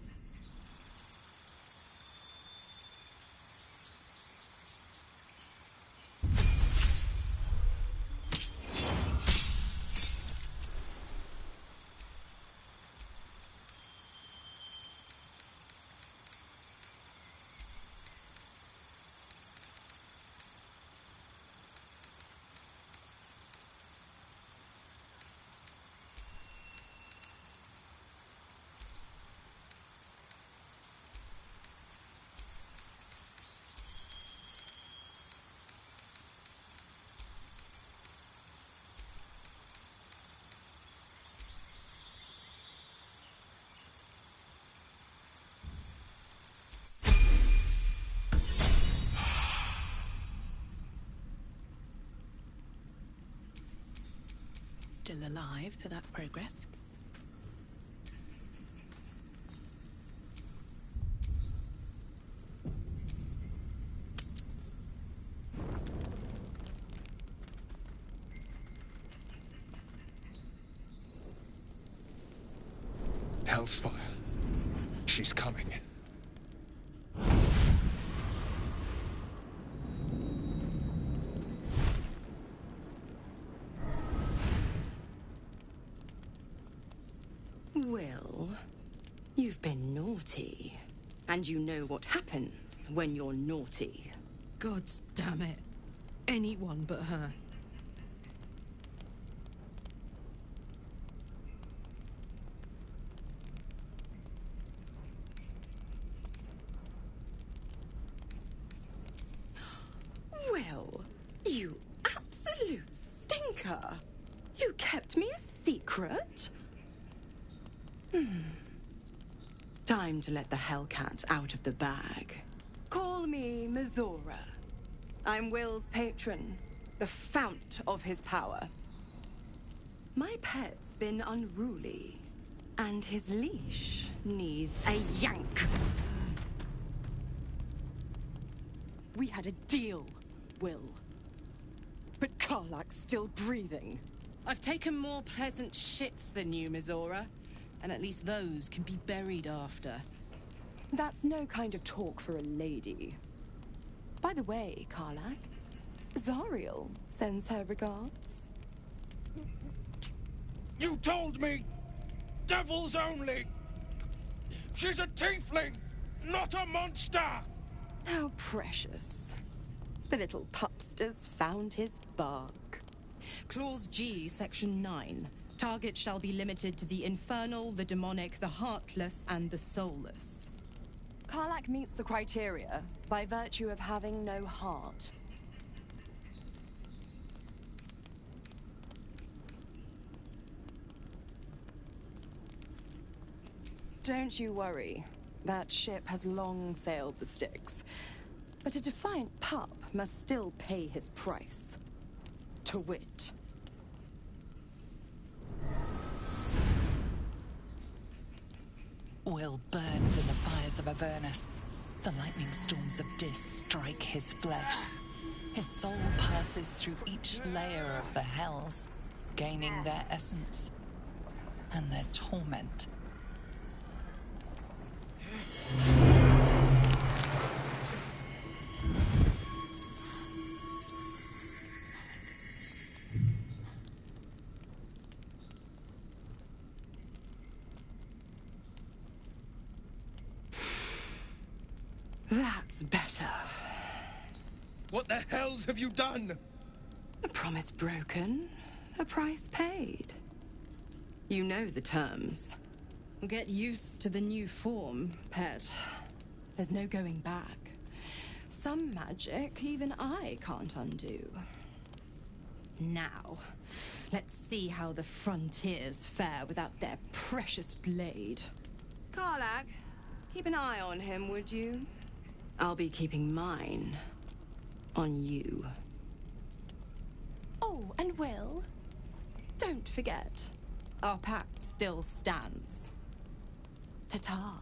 Still alive, so that's progress.
Hellfire. She's coming.
Well, you've been naughty. And you know what happens when you're naughty.
Gods damn it. Anyone but her.
Well, you absolute stinker. You kept me a secret? Time to let the Hellcat out of the bag. Call me Mizora. I'm Will's patron, the fount of his power. My pet's been unruly, and his leash needs a yank. We had a deal, Will. But Karlak's still breathing.
I've taken more pleasant shits than you, Mizora. And at least those can be buried after.
That's no kind of talk for a lady. By the way, Karlak, Zariel sends her regards.
You told me! Devils only! She's a tiefling, not a monster!
How precious. The little pupster's found his bark.
Clause G, Section 9. Target shall be limited to the infernal, the demonic, the heartless, and the soulless.
Karlak meets the criteria. by virtue of having no heart. Don't you worry. That ship has long sailed the Styx. But a defiant pup must still pay his price. To wit.
Will burns in the fires of Avernus. The lightning storms of Dis strike his flesh. His soul passes through each layer of the hells, gaining their essence and their torment.
That's better.
What the hells have you done?
A promise broken, a price paid. You know the terms.
Get used to the new form, pet.
There's no going back. Some magic even I can't undo.
Now, let's see how the frontiers fare without their precious blade.
Karlach, keep an eye on him, would you? I'll be keeping mine on you. Oh, and Will, don't forget, our pact still stands. Ta-ta.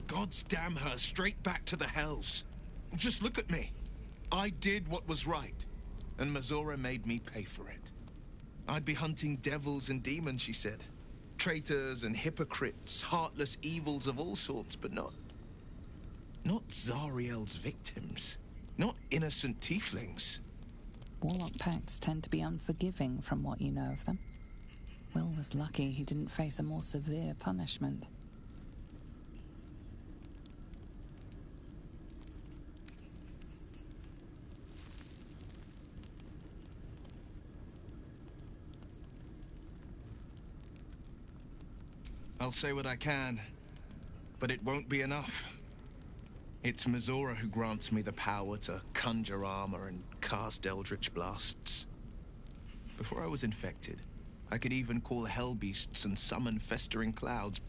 Gods damn her, straight back to the hells. Just look at me. I did what was right, and Mazora made me pay for it. I'd be hunting devils and demons, she said. Traitors and hypocrites, heartless evils of all sorts, but not Zariel's victims. Not innocent tieflings.
Warlock pacts tend to be unforgiving from what you know of them. Will was lucky he didn't face a more severe punishment.
I'll say what I can, but it won't be enough. It's Mazora who grants me the power to conjure armor and cast eldritch blasts. Before I was infected, I could even call hell beasts and summon festering clouds.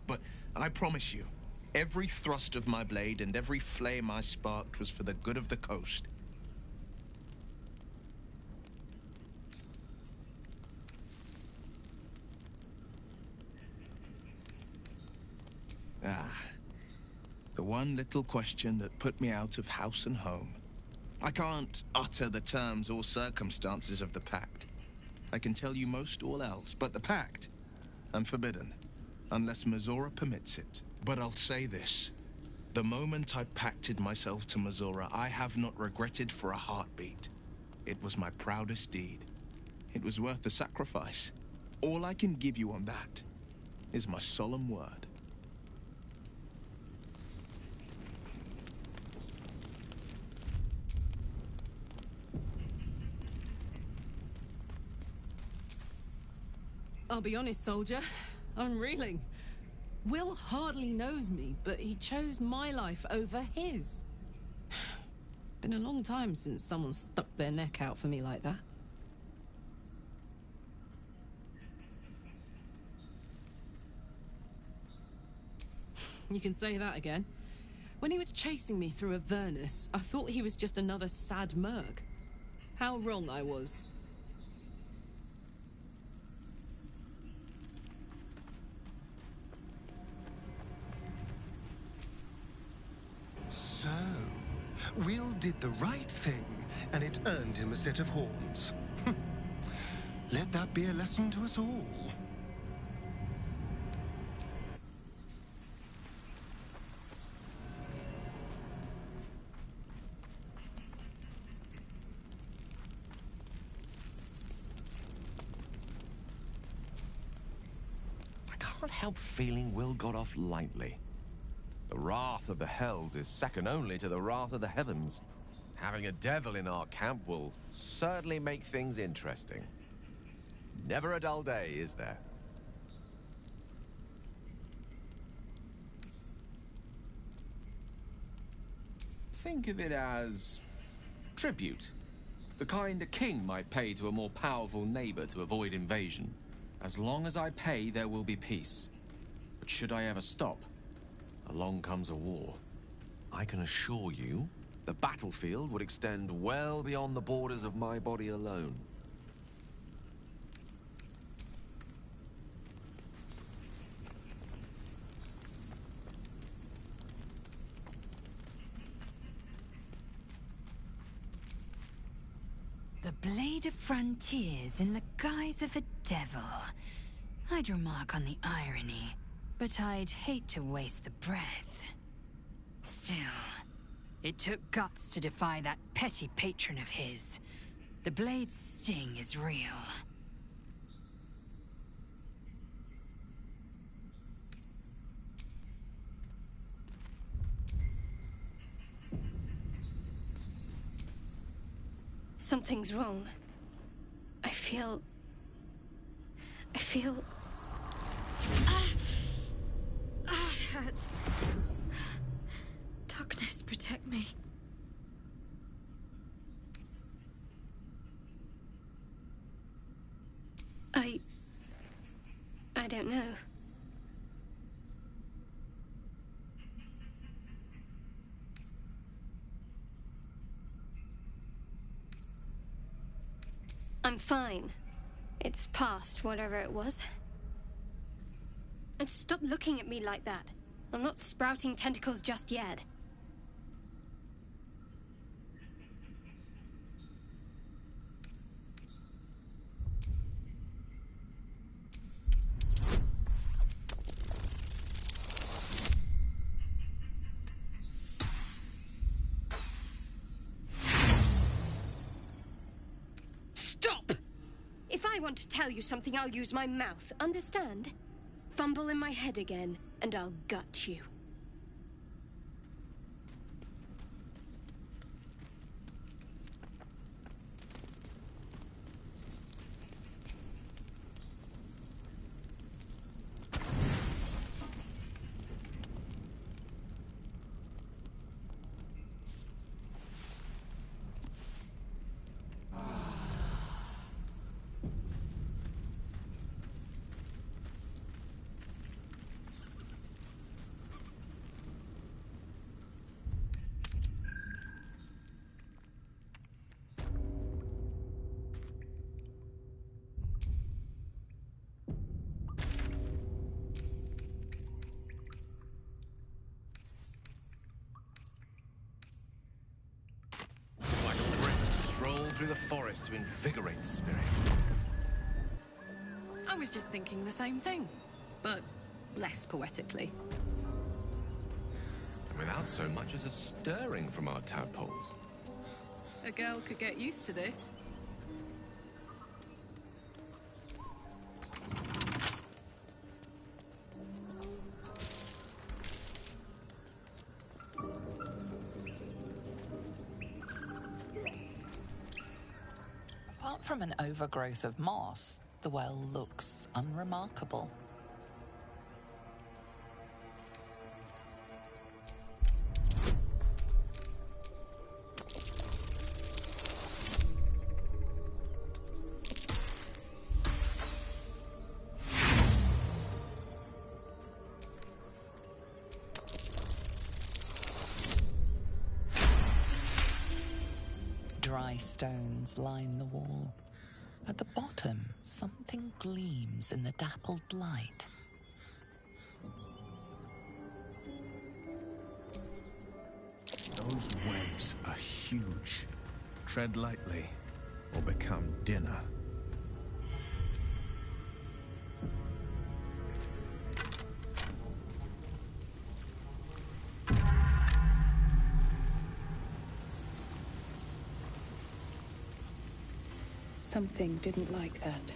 But I promise you, every thrust of my blade and every flame I sparked was for the good of the coast. The one little question that put me out of house and home. I can't utter the terms or circumstances of the pact. I can tell you most all else, but the pact, I'm forbidden, unless Mazora permits it. But I'll say this. The moment I pacted myself to Mazora, I have not regretted for a heartbeat. It was my proudest deed. It was worth the sacrifice. All I can give you on that is my solemn word.
I'll be honest, soldier. I'm reeling. Will hardly knows me, but he chose my life over his. Been a long time since someone stuck their neck out for me like that. You can say that again. When he was chasing me through Avernus, I thought he was just another sad merc. How wrong I was.
Will did the right thing, and it earned him a set of horns. Let that be a lesson to us all.
I can't help feeling Will got off lightly. The wrath of the Hells is second only to the wrath of the heavens. Having a devil in our camp will certainly make things interesting. Never a dull day, is there? Think of it as tribute. The kind a king might pay to a more powerful neighbor to avoid invasion. As long as I pay, there will be peace. But should I ever stop, along comes a war. I can assure you, the battlefield would extend well beyond the borders of my body alone.
The Blade of Frontiers in the guise of a devil. I'd remark on the irony, but I'd hate to waste the breath. Still, it took guts to defy that petty patron of his. The Blade's sting is real.
Something's wrong. I feel... it hurts. Darkness, protect me. I don't know. I'm fine. It's past whatever it was. And stop looking at me like that. I'm not sprouting tentacles just yet. Stop! If I want to tell you something, I'll use my mouth, understand? Fumble in my head again, and I'll gut you.
Through the forest to invigorate the spirit.
I was just thinking the same thing, but less poetically.
And without so much as a stirring from our tadpoles.
A girl could get used to this.
Apart from an overgrowth of moss, the well looks unremarkable. Dry stones line the wall. At the bottom, something gleams in the dappled light.
Those wens
shapes are huge. Tread lightly, or become dinner.
Something didn't like that.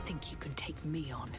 Think you can take me on?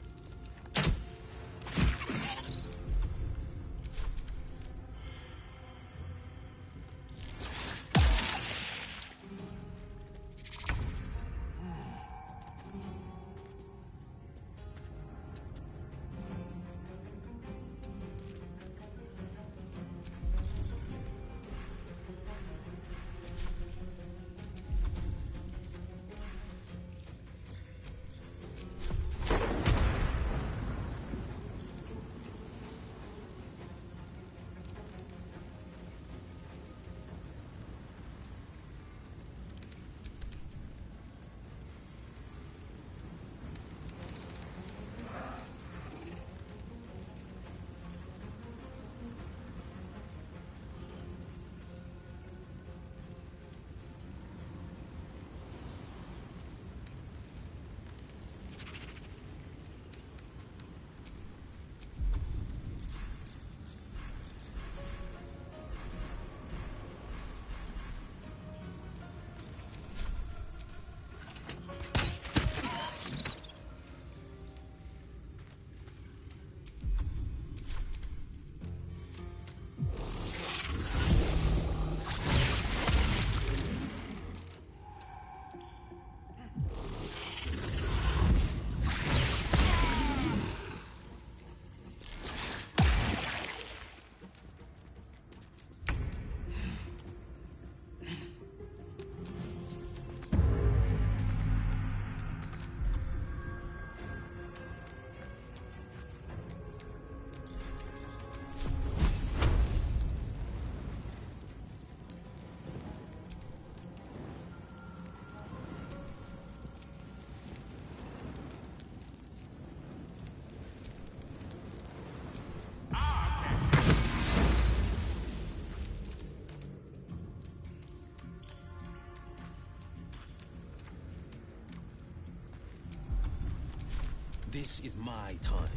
This is my time.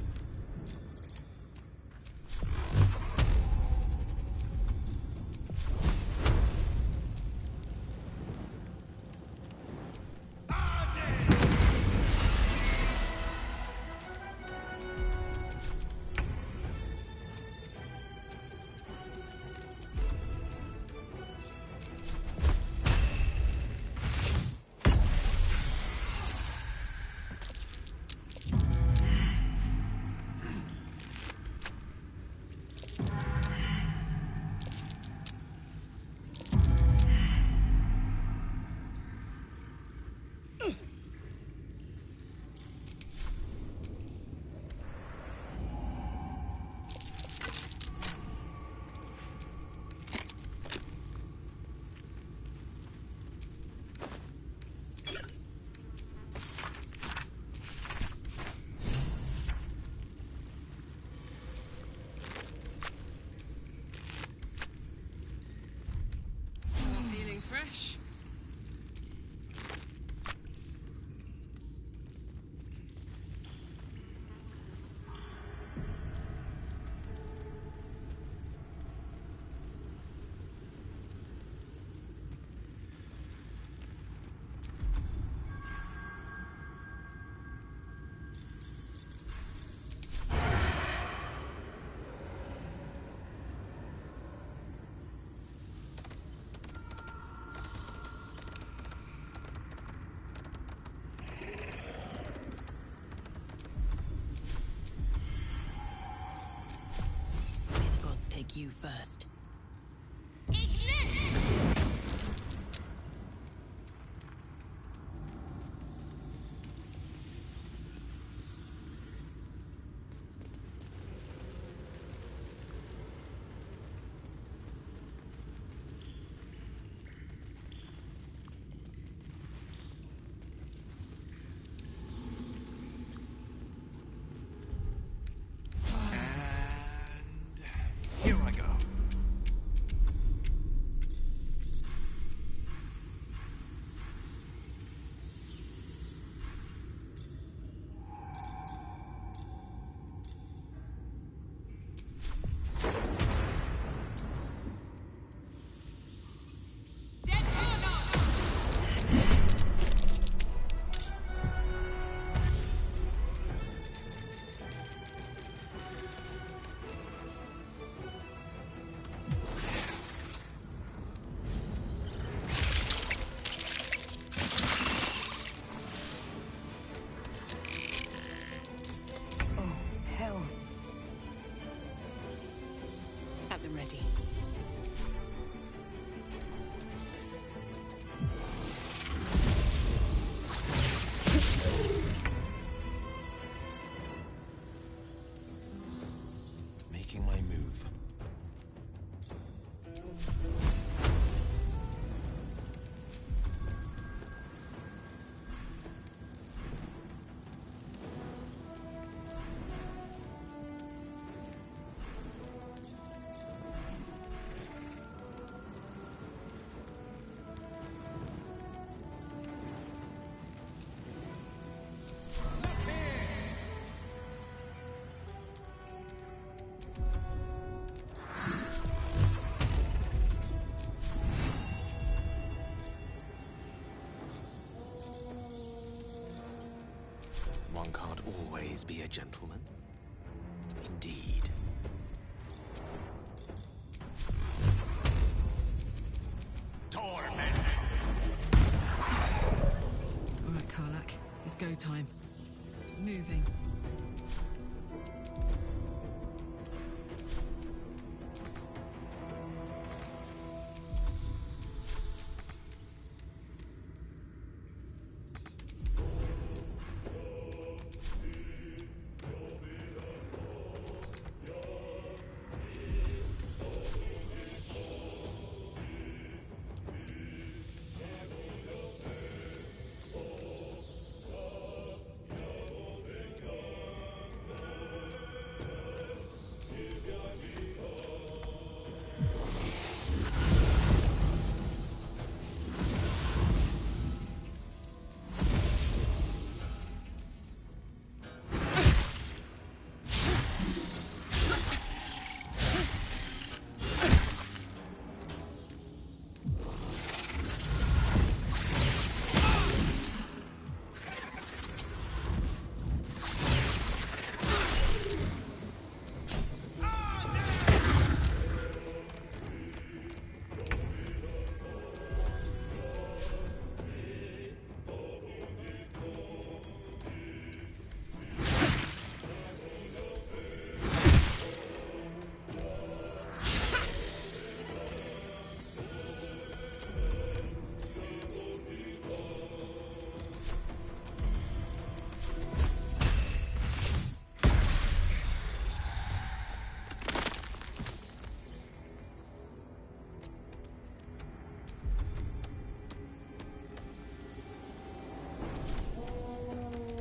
take you first.
Here I go.
Health. At the ready.
Making my move.
One can't always be a gentleman. Indeed.
Alright, Karlak. It's go time. Moving.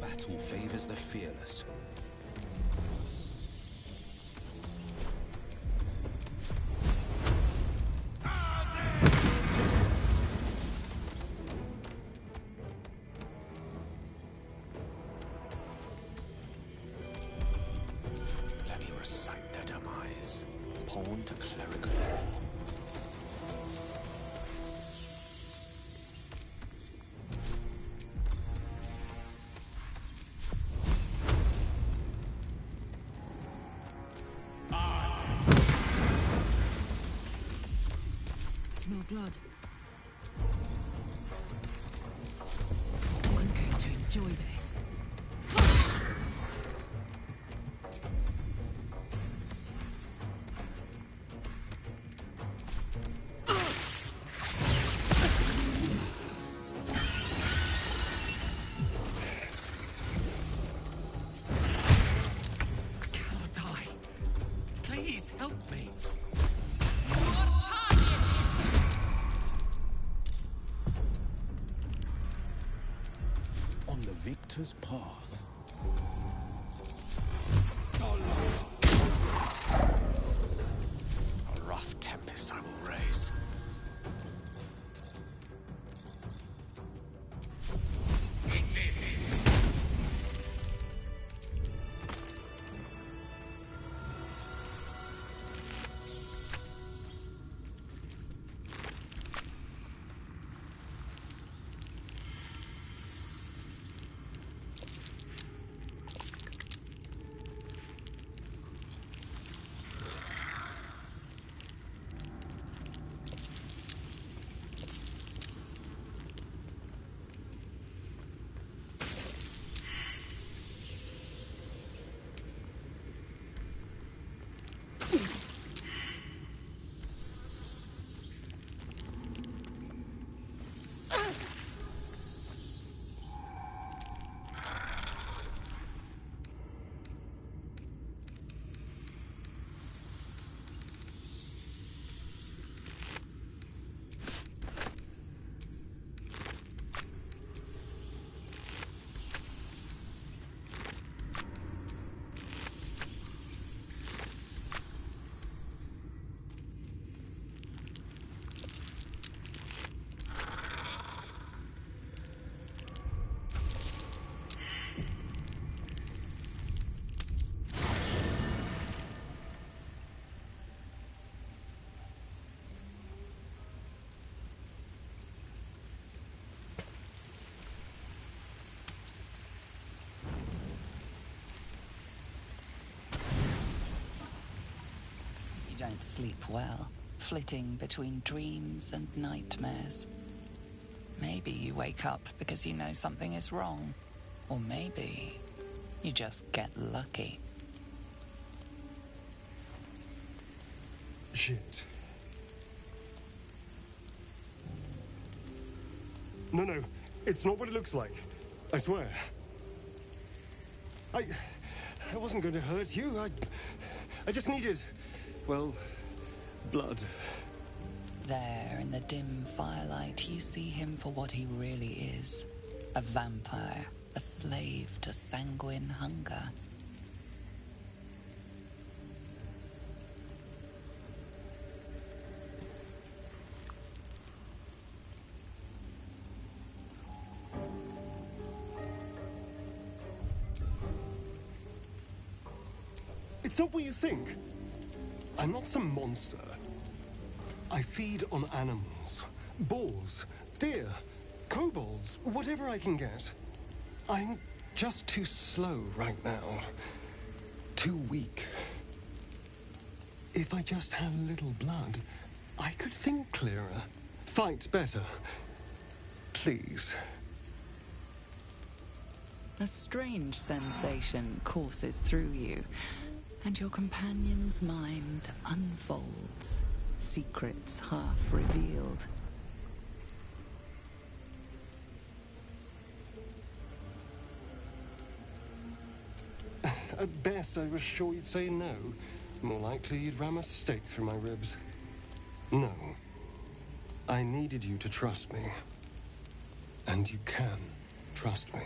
Battle favors the fearless.
Let me recite their demise. Pawn to cleric 4.
Smell blood. I'm going to enjoy this.
Hunter's path.
A rough tempest I will raise.
You don't sleep well, flitting between dreams and nightmares. Maybe you wake up because you know something is wrong. Or maybe you just get lucky.
Shit. No, it's not what it looks like. I swear. I wasn't going to hurt you. I just needed, well, blood.
There, in the dim firelight, you see him for what he really is. A vampire, a slave to sanguine hunger.
It's not what you think. I'm not some monster. I feed on animals, boars, deer, kobolds, whatever I can get. I'm just too slow right now. Too weak. If I just had a little blood, I could think clearer, fight better. Please.
A strange sensation courses through you, and your companion's mind unfolds, secrets half revealed.
At best, I was sure you'd say no. More likely, you'd ram a stake through my ribs. No. I needed you to trust me. And you can trust me.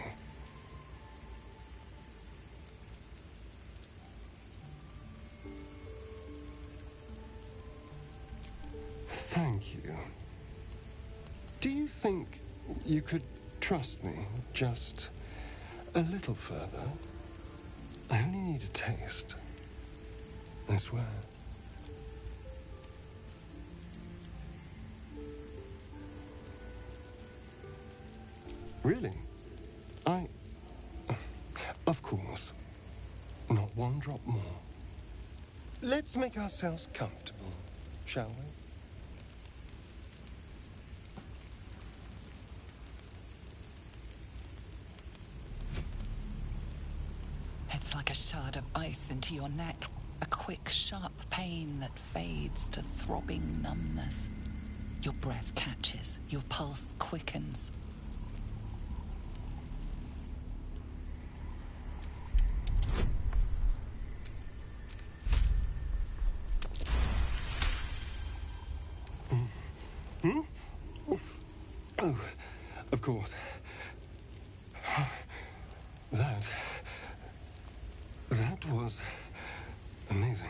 Thank you. Do you think you could trust me just a little further? I only need a taste. I swear. Really? Of course. Not one drop more. Let's make ourselves comfortable, shall we?
It's like a shard of ice into your neck. A quick, sharp pain that fades to throbbing numbness. Your breath catches, your pulse quickens.
Oh, of course. That was amazing.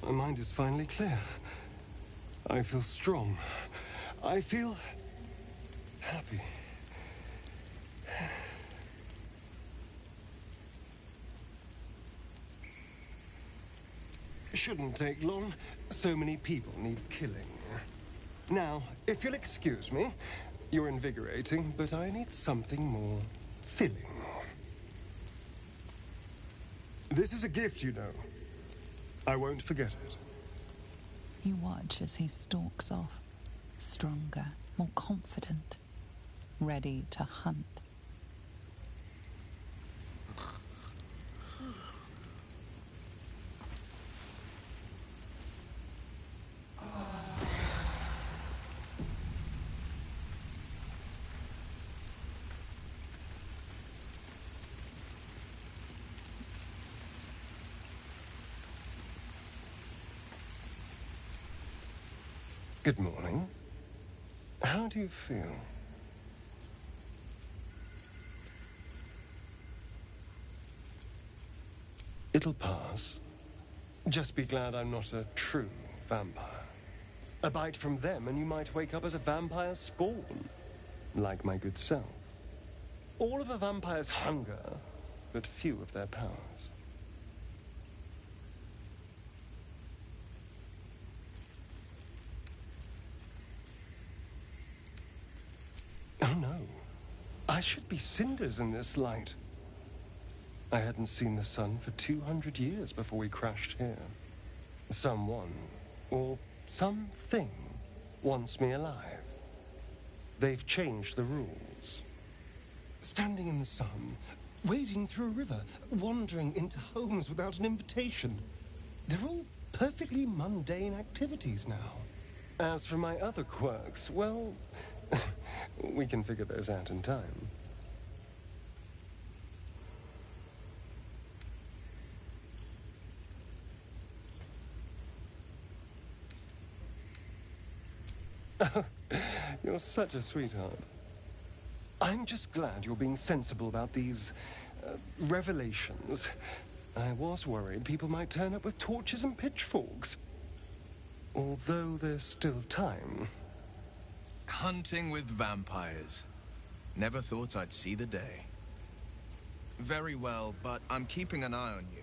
My mind is finally clear. I feel strong. I feel happy. Shouldn't take long. So many people need killing. Now, if you'll excuse me, you're invigorating, but I need something more filling. This is a gift, you know. I won't forget it.
You watch as he stalks off, stronger, more confident, ready to hunt.
Good morning. How do you feel? It'll pass. Just be glad I'm not a true vampire. A bite from them and you might wake up as a vampire spawn, like my good self. All of a vampire's hunger, but few of their powers. Oh no, I should be cinders in this light. I hadn't seen the sun for 200 years before we crashed here. Someone, or something, wants me alive. They've changed the rules. Standing in the sun, wading through a river, wandering into homes without an invitation. They're all perfectly mundane activities now. As for my other quirks, well, we can figure those out in time. Oh, you're such a sweetheart. I'm just glad you're being sensible about these revelations. I was worried people might turn up with torches and pitchforks. Although there's still time.
Hunting with vampires. Never thought I'd see the day. Very well, but I'm keeping an eye on you.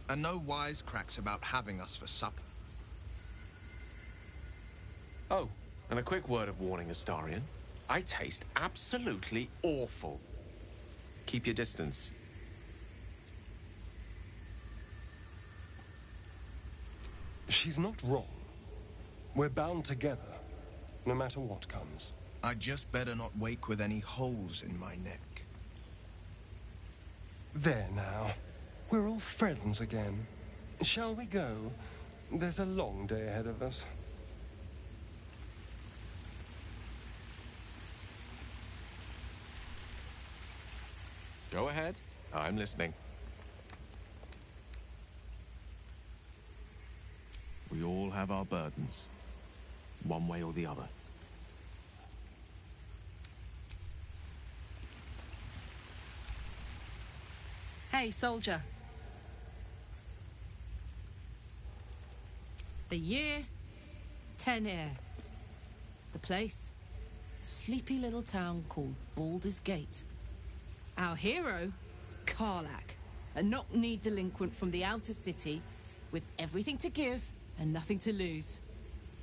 And no wisecracks about having us for supper.
Oh, and a quick word of warning, Astarion. I taste absolutely awful. Keep your distance.
She's not wrong. We're bound together, no matter what comes.
I'd just better not wake with any holes in my neck.
There now. We're all friends again. Shall we go? There's a long day ahead of us.
Go ahead. I'm listening.
We all have our burdens, one way or the other.
Hey, soldier. The year, 10 Air. The place, a sleepy little town called Baldur's Gate. Our hero, Karlach, a knock-kneed delinquent from the outer city with everything to give and nothing to lose.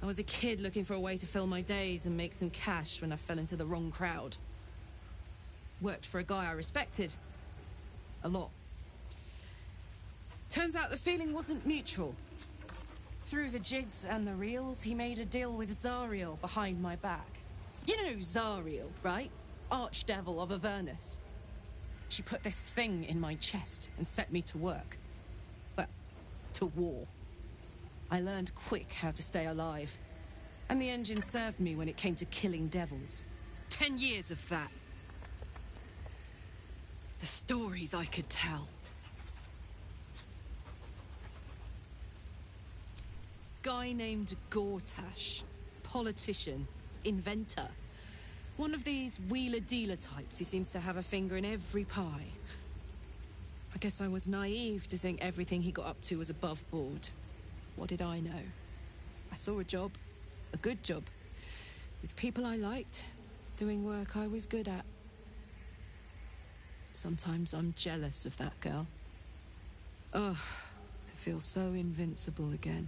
I was a kid looking for a way to fill my days and make some cash when I fell into the wrong crowd. Worked for a guy I respected. A lot. Turns out the feeling wasn't mutual. Through the jigs and the reels, he made a deal with Zariel behind my back. You know Zariel, right? Archdevil of Avernus. She put this thing in my chest and set me to work. Well, to war. I learned quick how to stay alive. And the engine served me when it came to killing devils. 10 years of that. The stories I could tell. Guy named Gortash. Politician. Inventor. One of these wheeler-dealer types who seems to have a finger in every pie. I guess I was naive to think everything he got up to was above board. What did I know? I saw a job, a good job, with people I liked, doing work I was good at. Sometimes I'm jealous of that girl. Ugh, to feel so invincible again.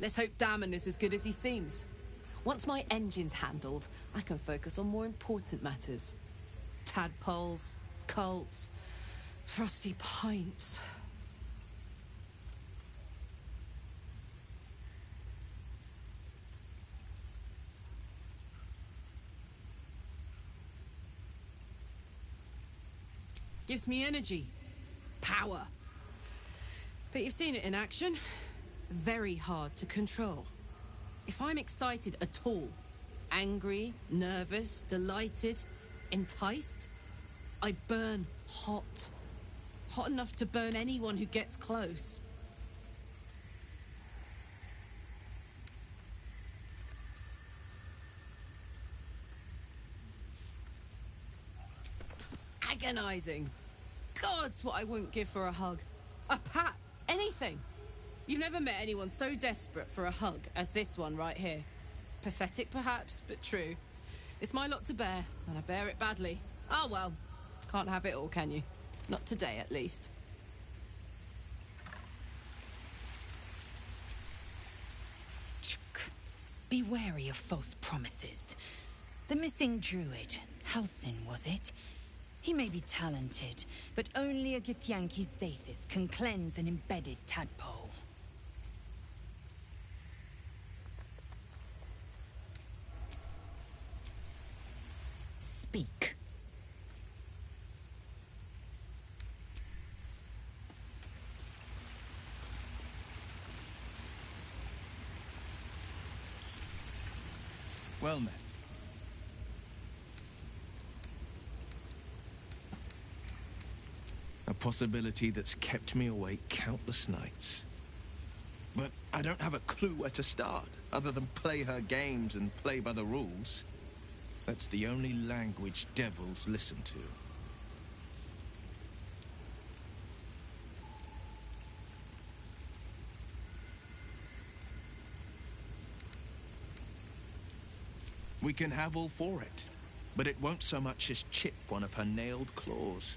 Let's hope Damon is as good as he seems. Once my engine's handled, I can focus on more important matters. Tadpoles, cults, frosty pints. Gives me energy. Power. But you've seen it in action. Very hard to control. If I'm excited at all, angry, nervous, delighted, enticed, I burn hot. Hot enough to burn anyone who gets close. Agonizing. God's what I wouldn't give for a hug. A pat. Anything. You've never met anyone so desperate for a hug as this one right here. Pathetic perhaps, but true. It's my lot to bear, and I bear it badly. Oh well, can't have it all, can you? Not today, at least.
Be wary of false promises. The missing druid, Halsin, was it? He may be talented, but only a Githyanki Zathis can cleanse an embedded tadpole. Speak.
Well met. A possibility that's kept me awake countless nights. But I don't have a clue where to start, other than play her games and play by the rules. That's the only language devils listen to. We can have all for it, but it won't so much as chip one of her nailed claws.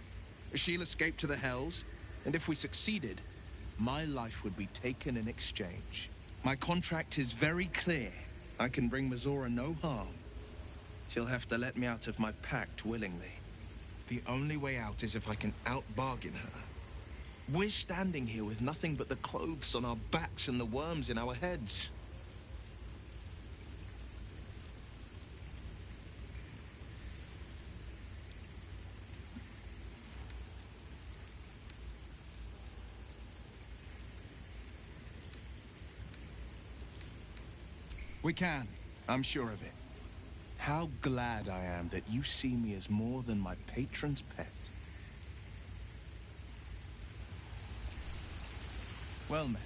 She'll escape to the Hells, and if we succeeded, my life would be taken in exchange. My contract is very clear. I can bring Mizora no harm. She'll have to let me out of my pact willingly. The only way out is if I can out-bargain her. We're standing here with nothing but the clothes on our backs and the worms in our heads. We can. I'm sure of it. How glad I am that you see me as more than my patron's pet. Well met.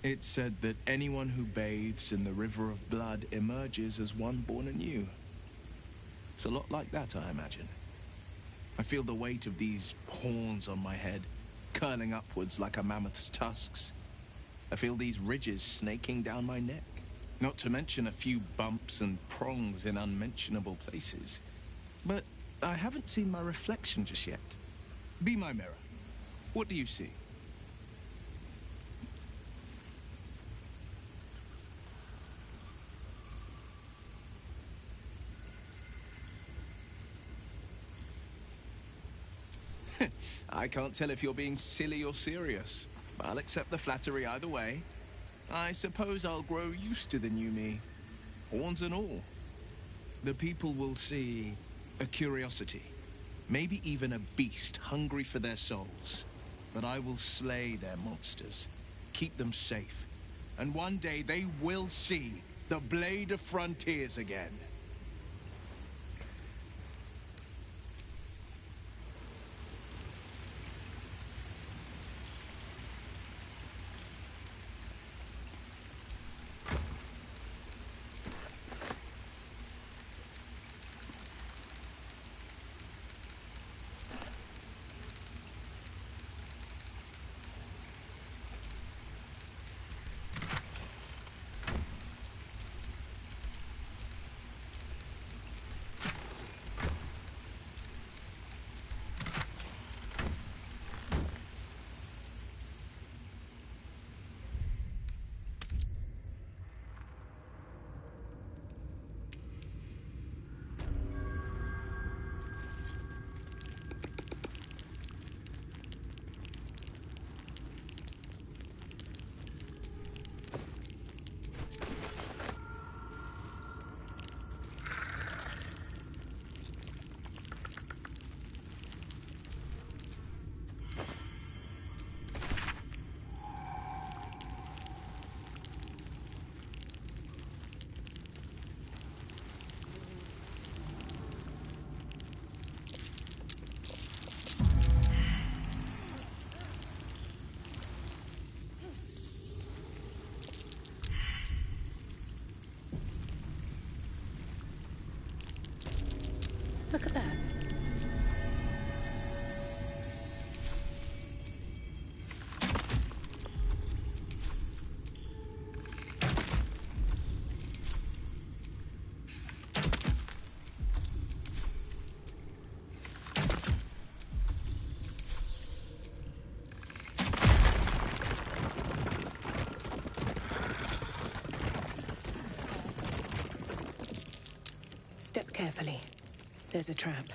It's said that anyone who bathes in the river of blood emerges as one born anew. It's a lot like that, I imagine. I feel the weight of these horns on my head, curling upwards like a mammoth's tusks. I feel these ridges snaking down my neck. Not to mention a few bumps and prongs in unmentionable places. But I haven't seen my reflection just yet. Be my mirror. What do you see? I can't tell if you're being silly or serious. I'll accept the flattery either way. I suppose I'll grow used to the new me, horns and all. The people will see a curiosity, maybe even a beast hungry for their souls. But I will slay their monsters, keep them safe, and one day they will see the Blade of Frontiers again.
carefully. There's a trap.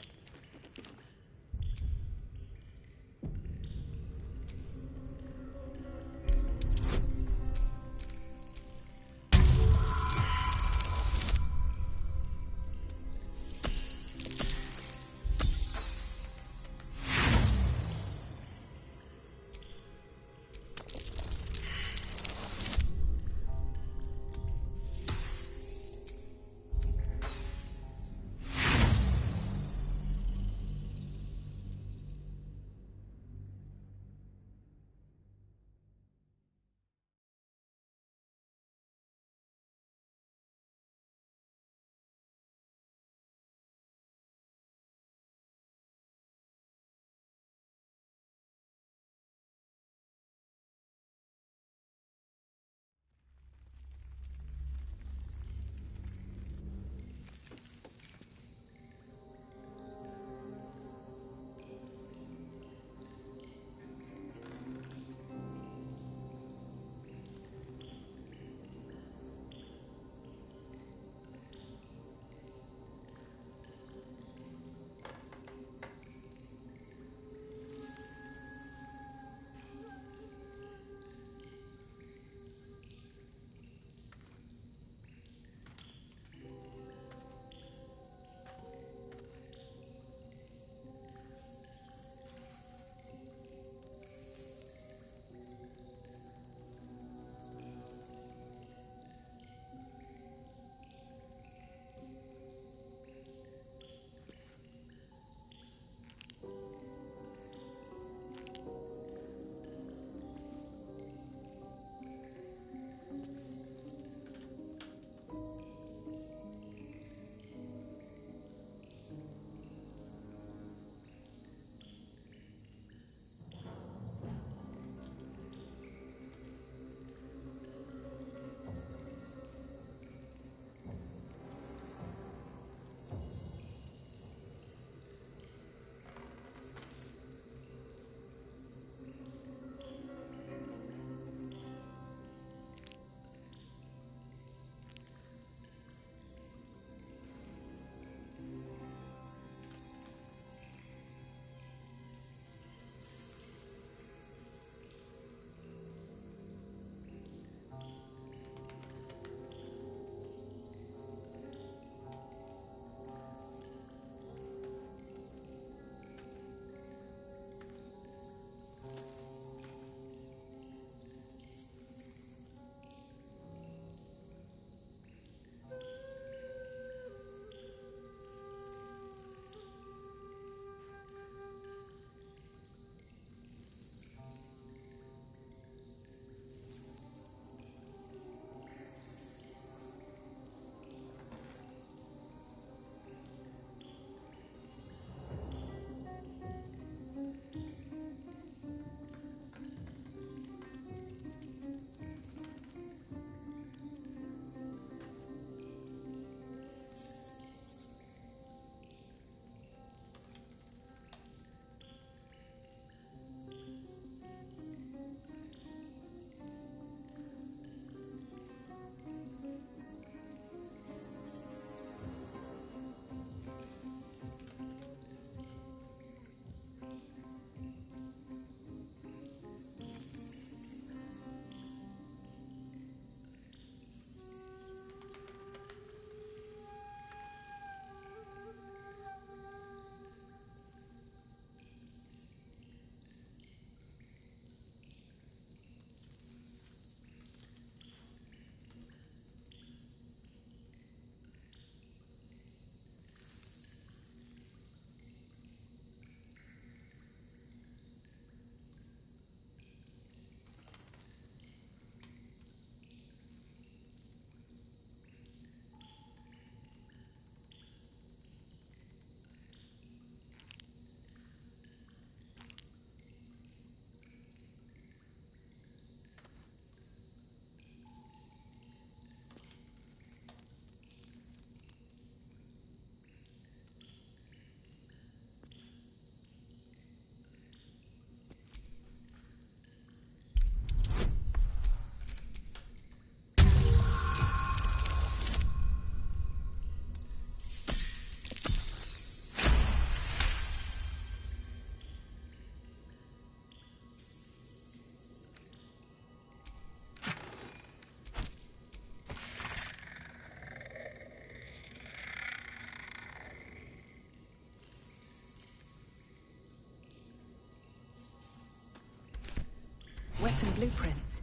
And blueprints.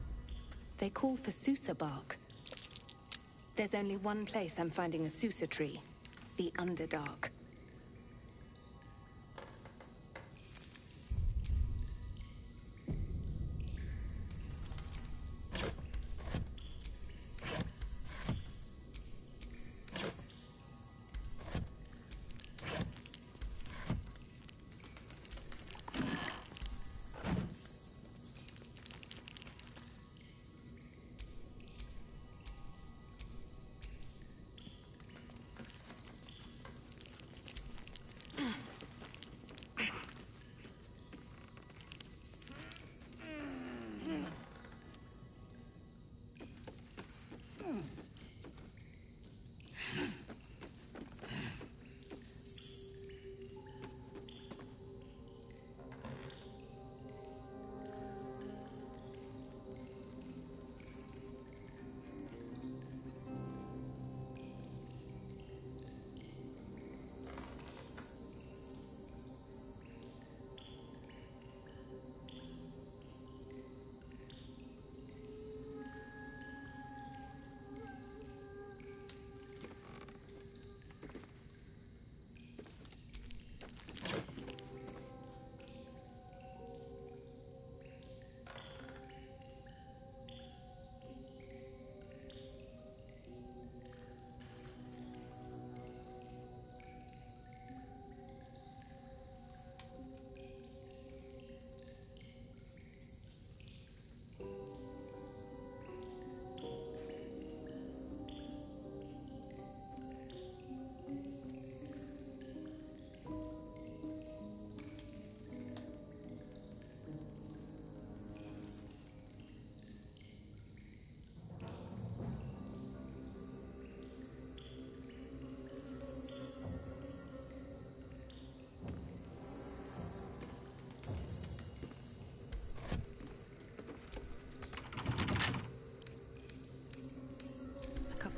They call for Susa bark. There's only one place I'm finding a Susa tree. The Underdark.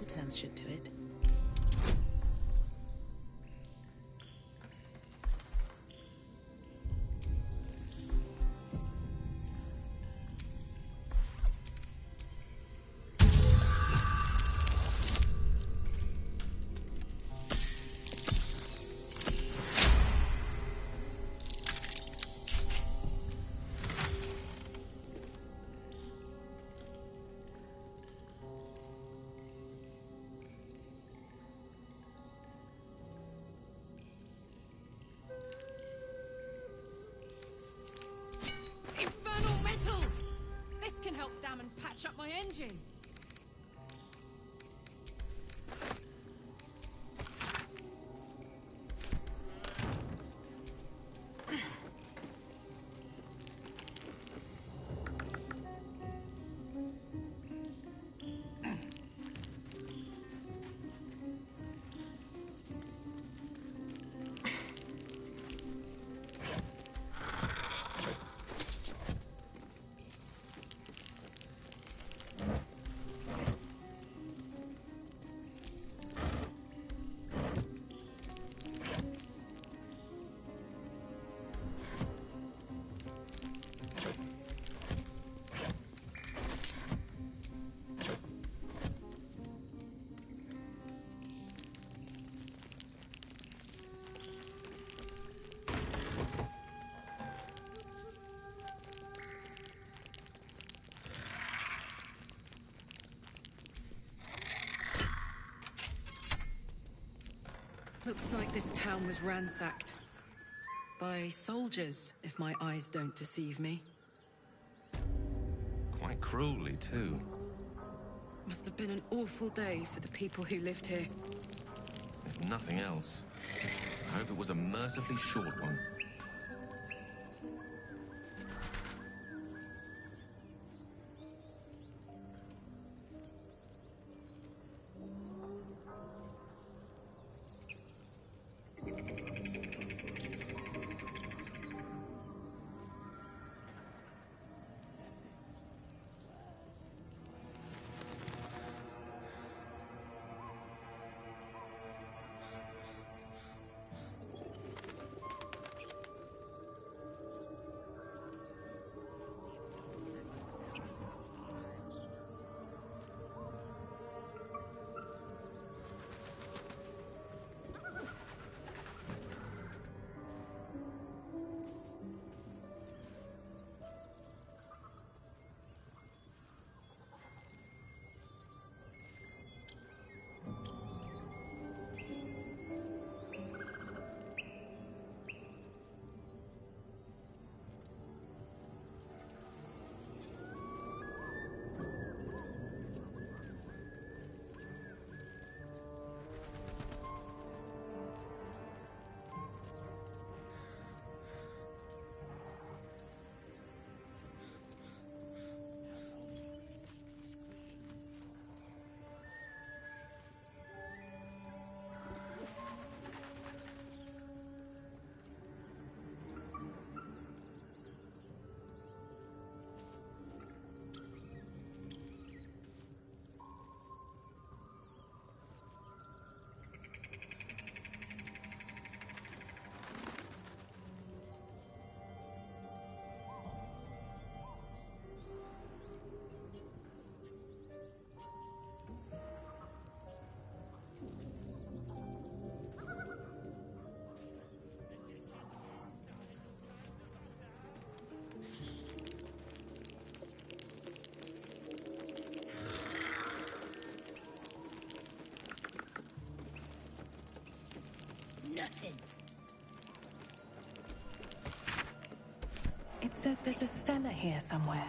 Turns should do it.
Infernal metal! This can help damn and patch up my engine. Looks like this town was ransacked. By soldiers, if my eyes don't deceive me.
Quite cruelly, too.
Must have been an awful day for the people who lived here.
If nothing else, I hope it was a mercifully short one.
nothing.
It says there's a cellar here somewhere.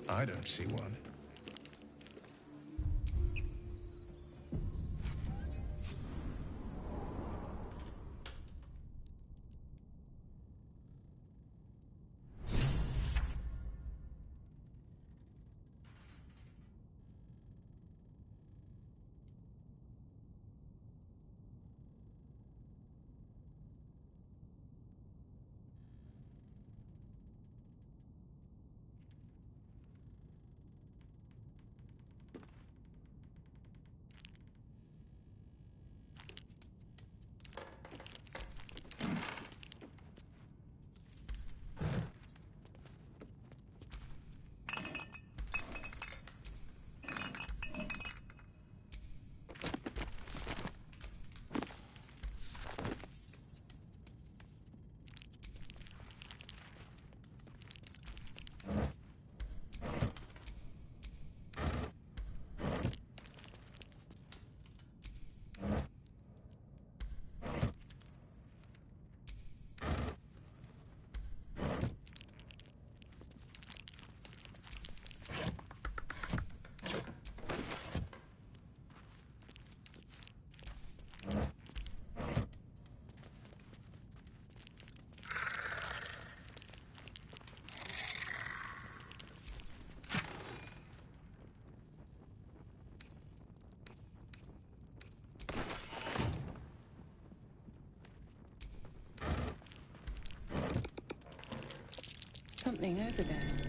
I don't see one.
Something over there.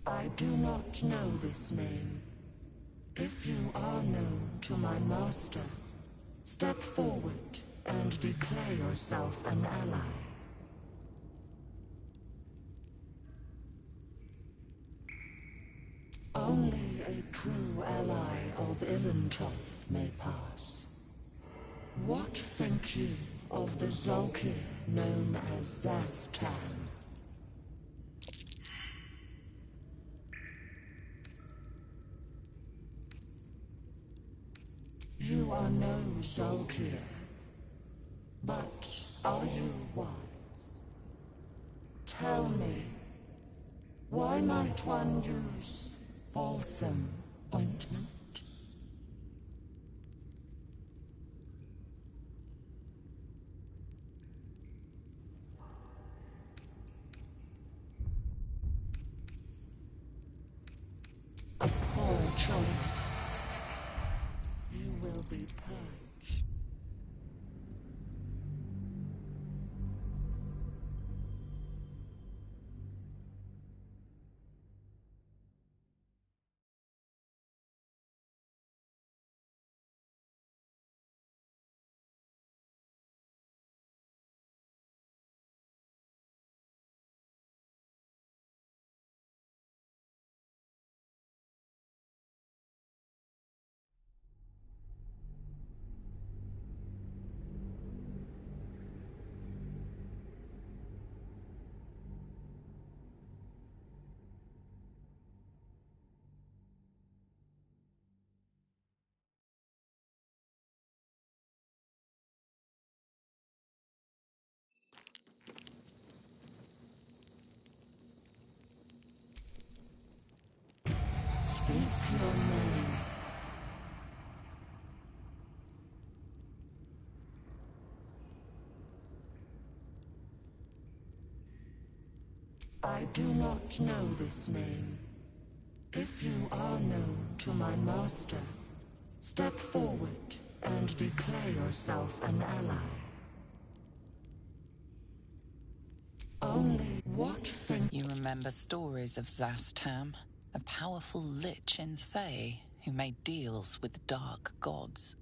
I do not know this name. If you are known to my master, step forward and declare yourself an ally. Only a true ally of Ilintoth may pass. What think you of the Zolkir known as Zastan? You are no Zolkir, but are you wise? Tell me, why might one use balsam ointment? A poor choice. You will be purged. Speak your name. I do not know this name. If you are known to my master, step forward and declare yourself an ally. Only what thing...
You remember stories of Zastam, a powerful lich in Thay who made deals with dark gods.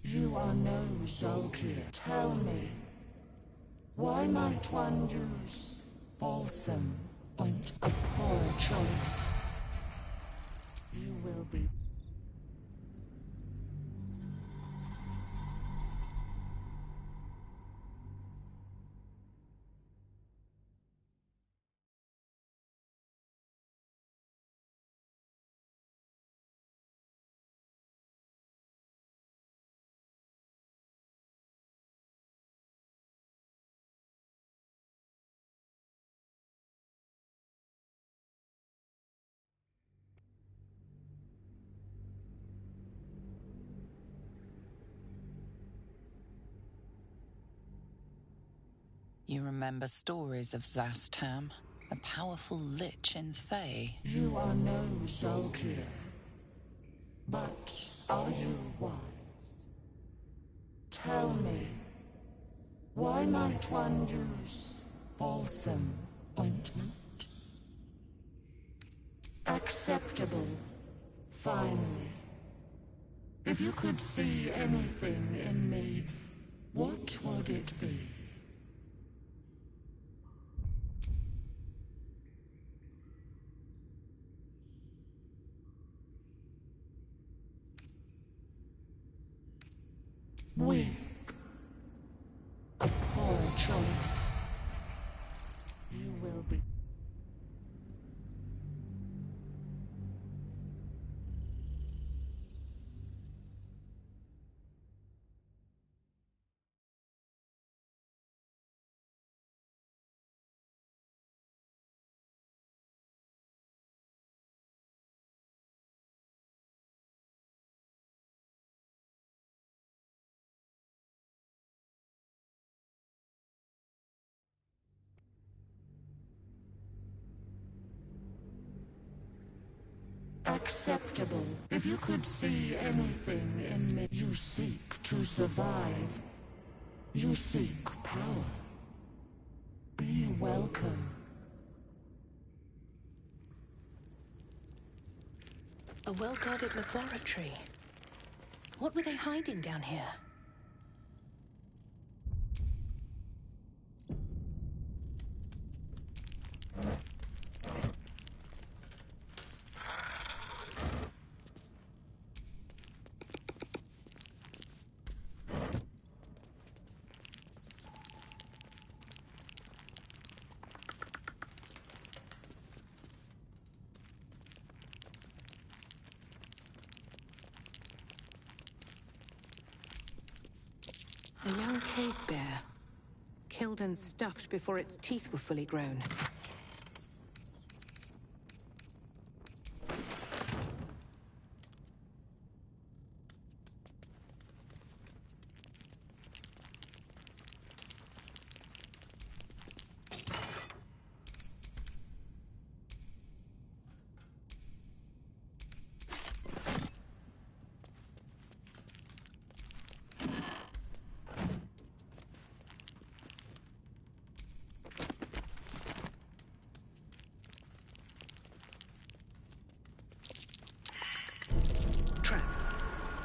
You are no Zolkir. Tell me, why might one use balsam ointment? A poor choice. You will be...
You remember stories of Zastam, a powerful lich in Thay.
You are no Zolkir. But are you wise? Tell me, why might one use balsam ointment? Acceptable, finally. If you could see anything in me, what would it be? Weak. A poor choice. You will be... Acceptable. If you could see anything in me, you seek to survive. You seek power. Be welcome.
A well-guarded laboratory. What were they hiding down here? A young cave bear. Killed and stuffed before its teeth were fully grown.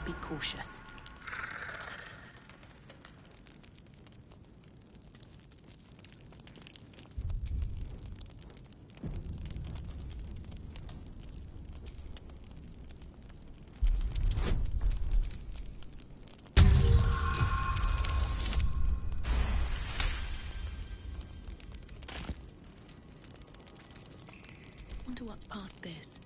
Be cautious. Wonder what's past this.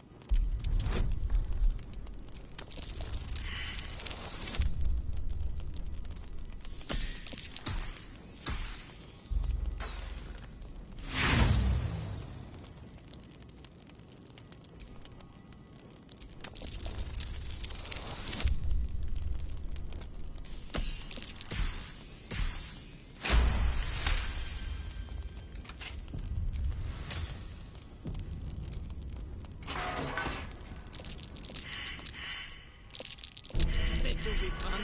This'll be fun.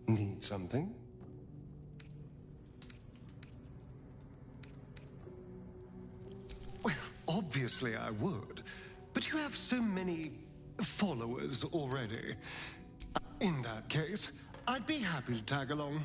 Need something? Well, obviously I would. But you have so many followers already. In that case, I'd be happy to tag along.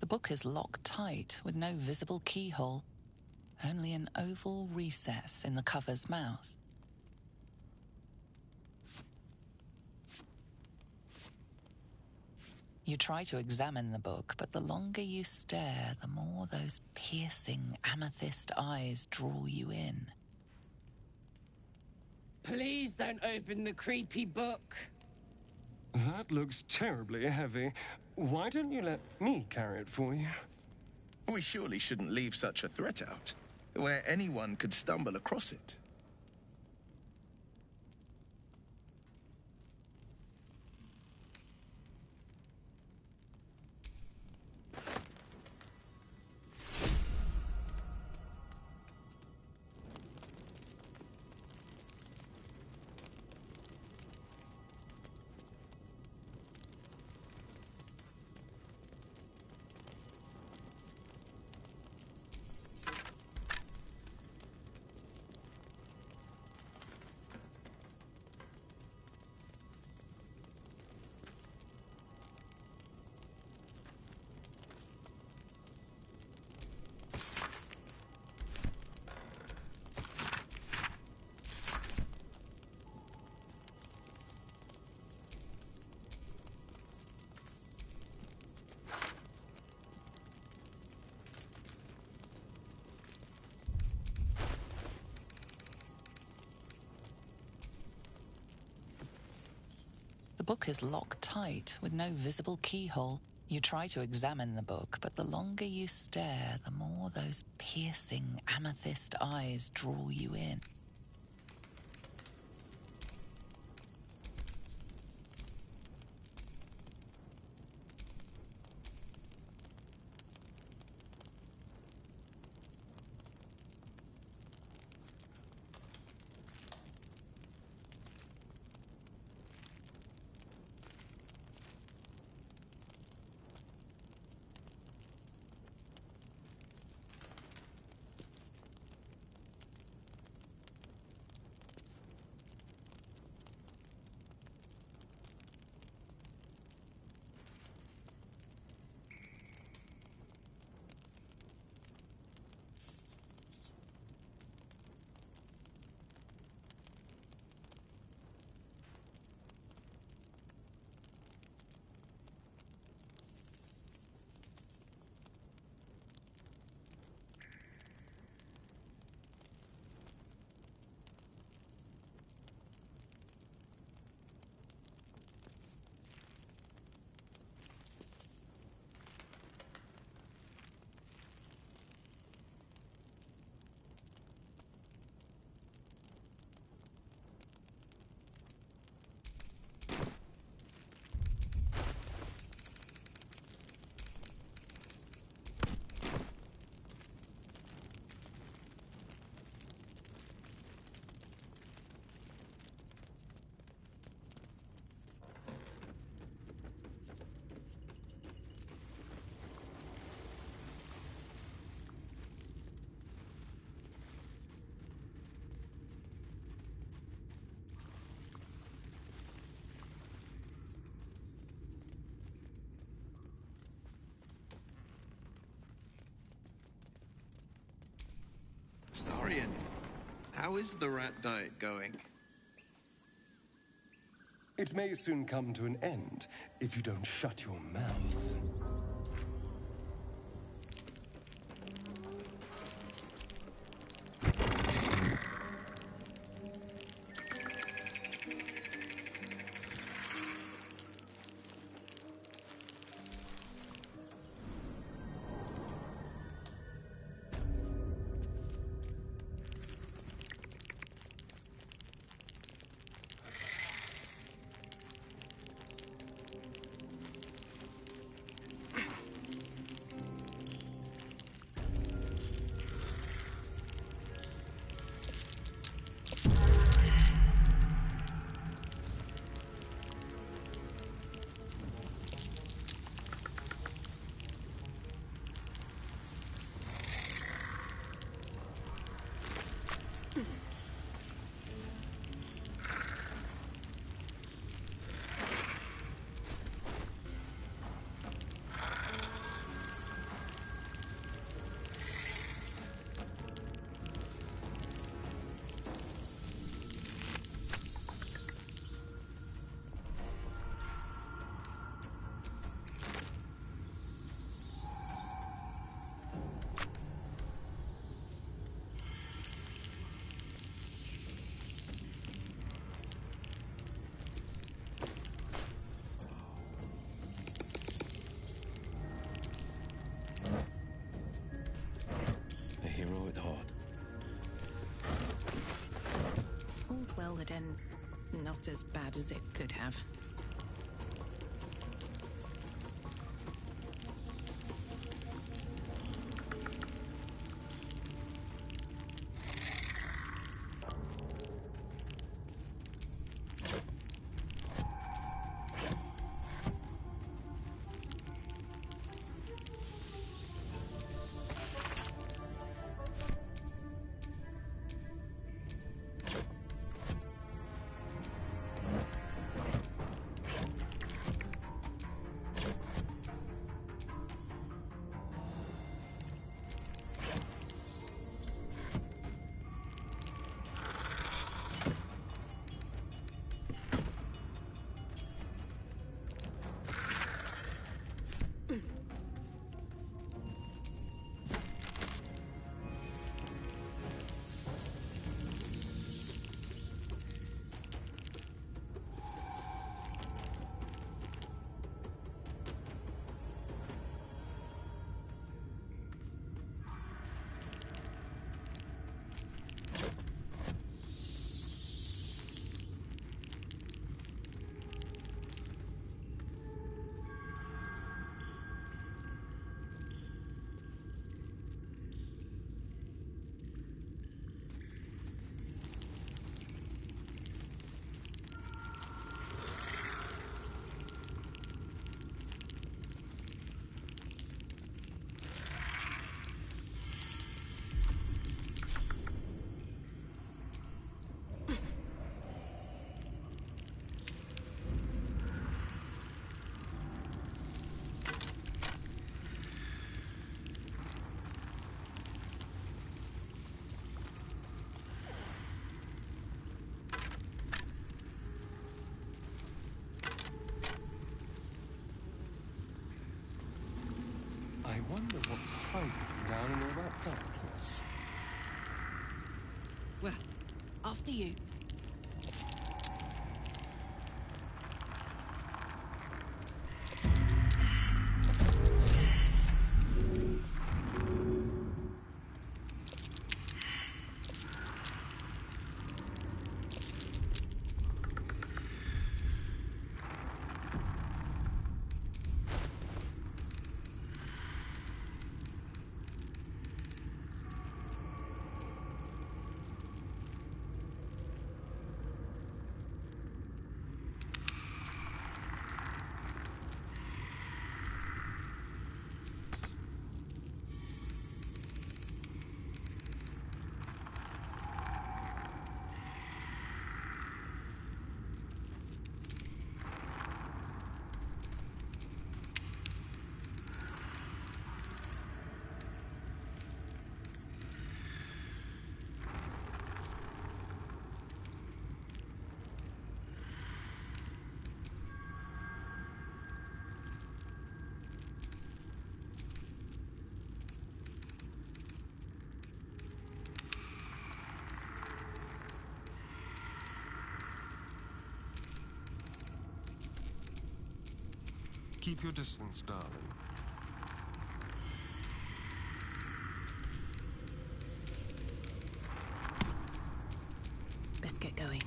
The book is locked tight with no visible keyhole, only an oval recess in the cover's mouth. You try to examine the book, but the longer you stare, the more those piercing amethyst eyes draw you in.
Please don't open the creepy book.
That looks terribly heavy. Why don't you let me carry it for you?
We surely shouldn't leave such a threat out. where anyone could stumble across it.
The book is locked tight, with no visible keyhole. You try to examine the book, but the longer you stare, the more those piercing amethyst eyes draw you in.
Astarion, how is the rat diet going?
It may soon come to an end if you don't shut your mouth.
it ends not as bad as it could have.
I wonder what's hiding down in all that darkness.
Well, after you.
Keep your distance, darling.
Best get going.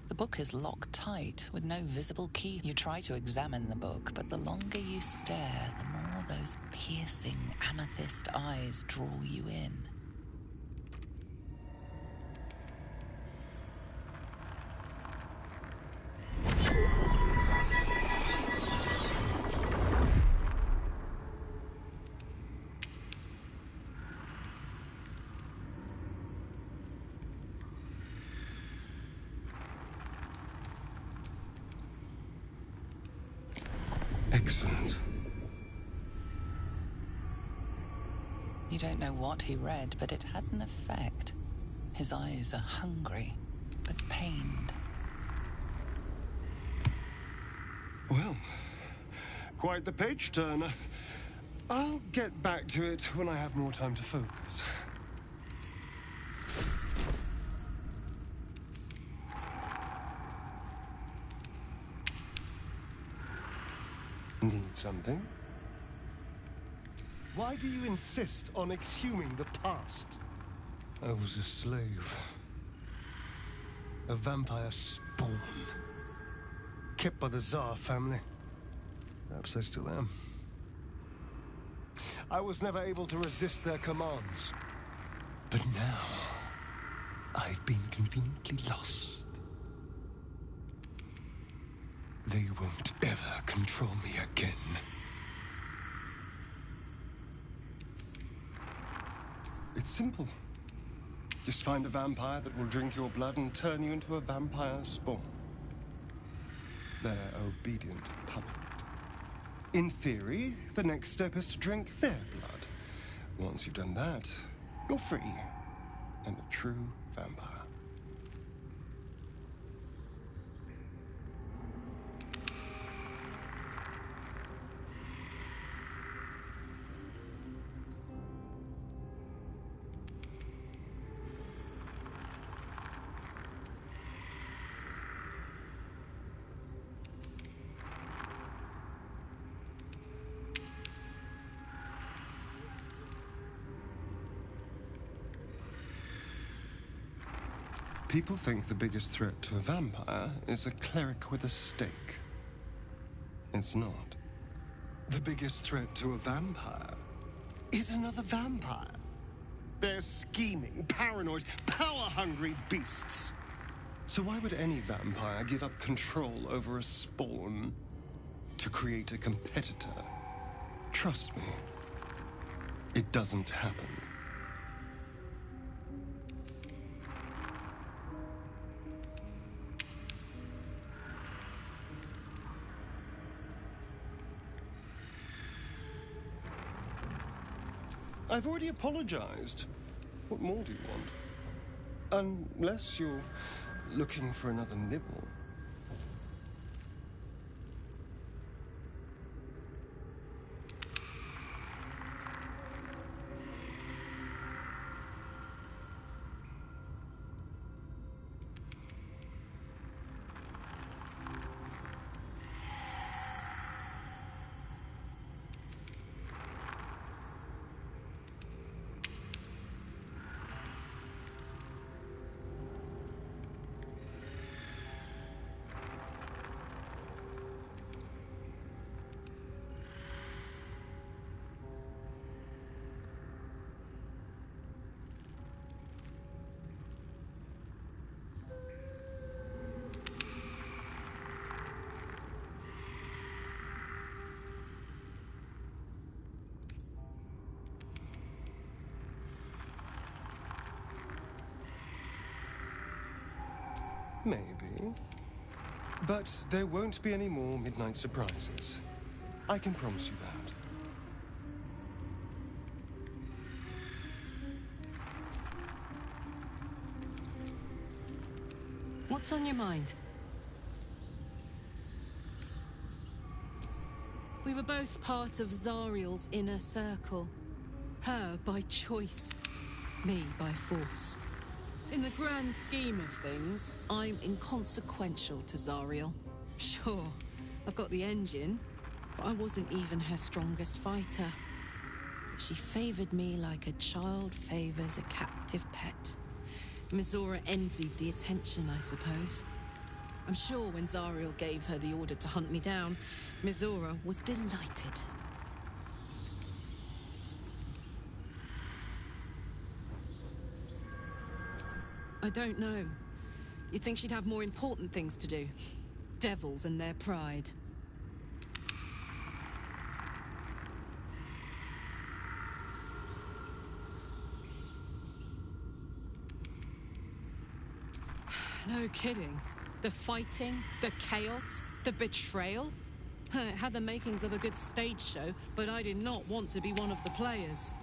The book is locked tight, with no visible key. You try to examine the book, but the longer you stare, the more those piercing amethyst eyes draw you in.
Excellent.
You don't know what he read, but it had an effect. His eyes are hungry, but pained.
Well, quite the page turner. I'll get back to it when I have more time to focus. Need something? Why do you insist on exhuming the past? I was a slave. A vampire spawn. Kept by the Tsar family. Perhaps I still am. I was never able to resist their commands. But now, I've been conveniently lost. They won't ever control me again. It's simple. Just find a vampire that will drink your blood and turn you into a vampire spawn. Their obedient puppet. In theory, the next step is to drink their blood. Once you've done that, you're free and a true vampire. People think the biggest threat to a vampire is a cleric with a stake. It's not. The biggest threat to a vampire is another vampire. They're scheming, paranoid, power-hungry beasts. So why would any vampire give up control over a spawn to create a competitor? Trust me, it doesn't happen. I've already apologized. What more do you want? Unless you're looking for another nibble. Maybe. But there won't be any more midnight surprises. I can promise you that.
What's on your mind? We were both part of Zariel's inner circle. Her by choice, me by force. In the grand scheme of things, I'm inconsequential to Zariel. Sure, I've got the engine, but I wasn't even her strongest fighter. But she favored me like a child favors a captive pet. Mizora envied the attention, I suppose. I'm sure when Zariel gave her the order to hunt me down, Mizora was delighted. I don't know. You'd think she'd have more important things to do. Devils and their pride. No kidding. The fighting, the chaos, the betrayal. It had the makings of a good stage show, but I did not want to be one of the players.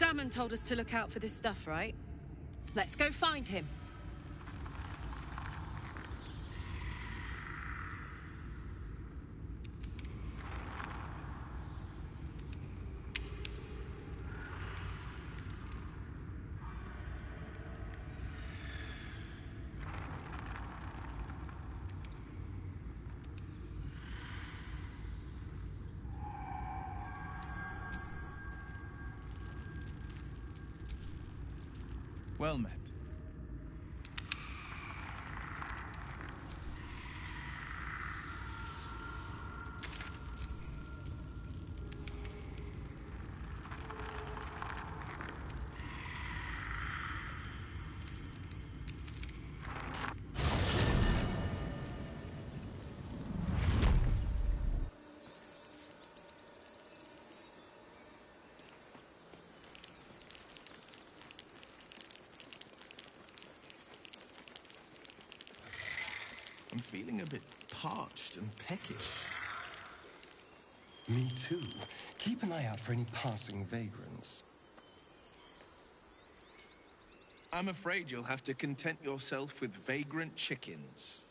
shaman told us to look out for this stuff, right? Let's go find him.
Well met. I'm feeling a bit parched and peckish.
Me too. Keep an eye out for any passing vagrants.
I'm afraid you'll have to content yourself with vagrant chickens.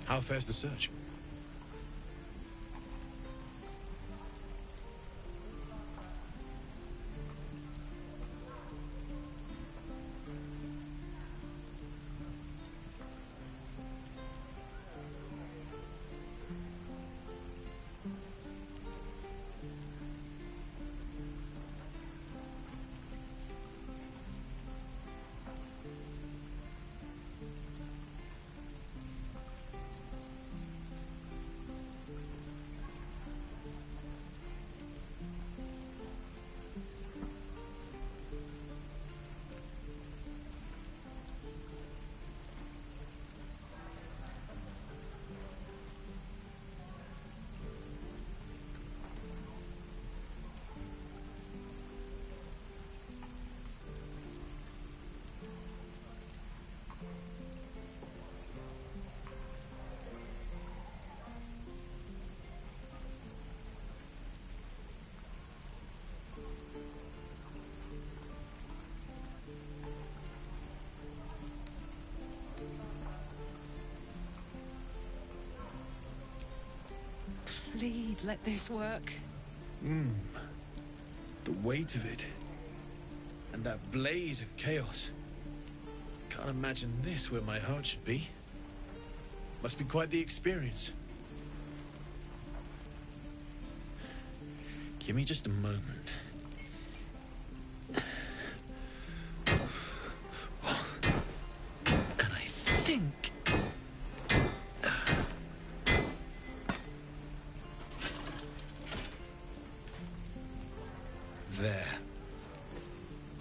How fares the search?
Please let this work.
The weight of it. And that blaze of chaos. Can't imagine this where my heart should be. Must be quite the experience. Give me just a moment. And I think... There.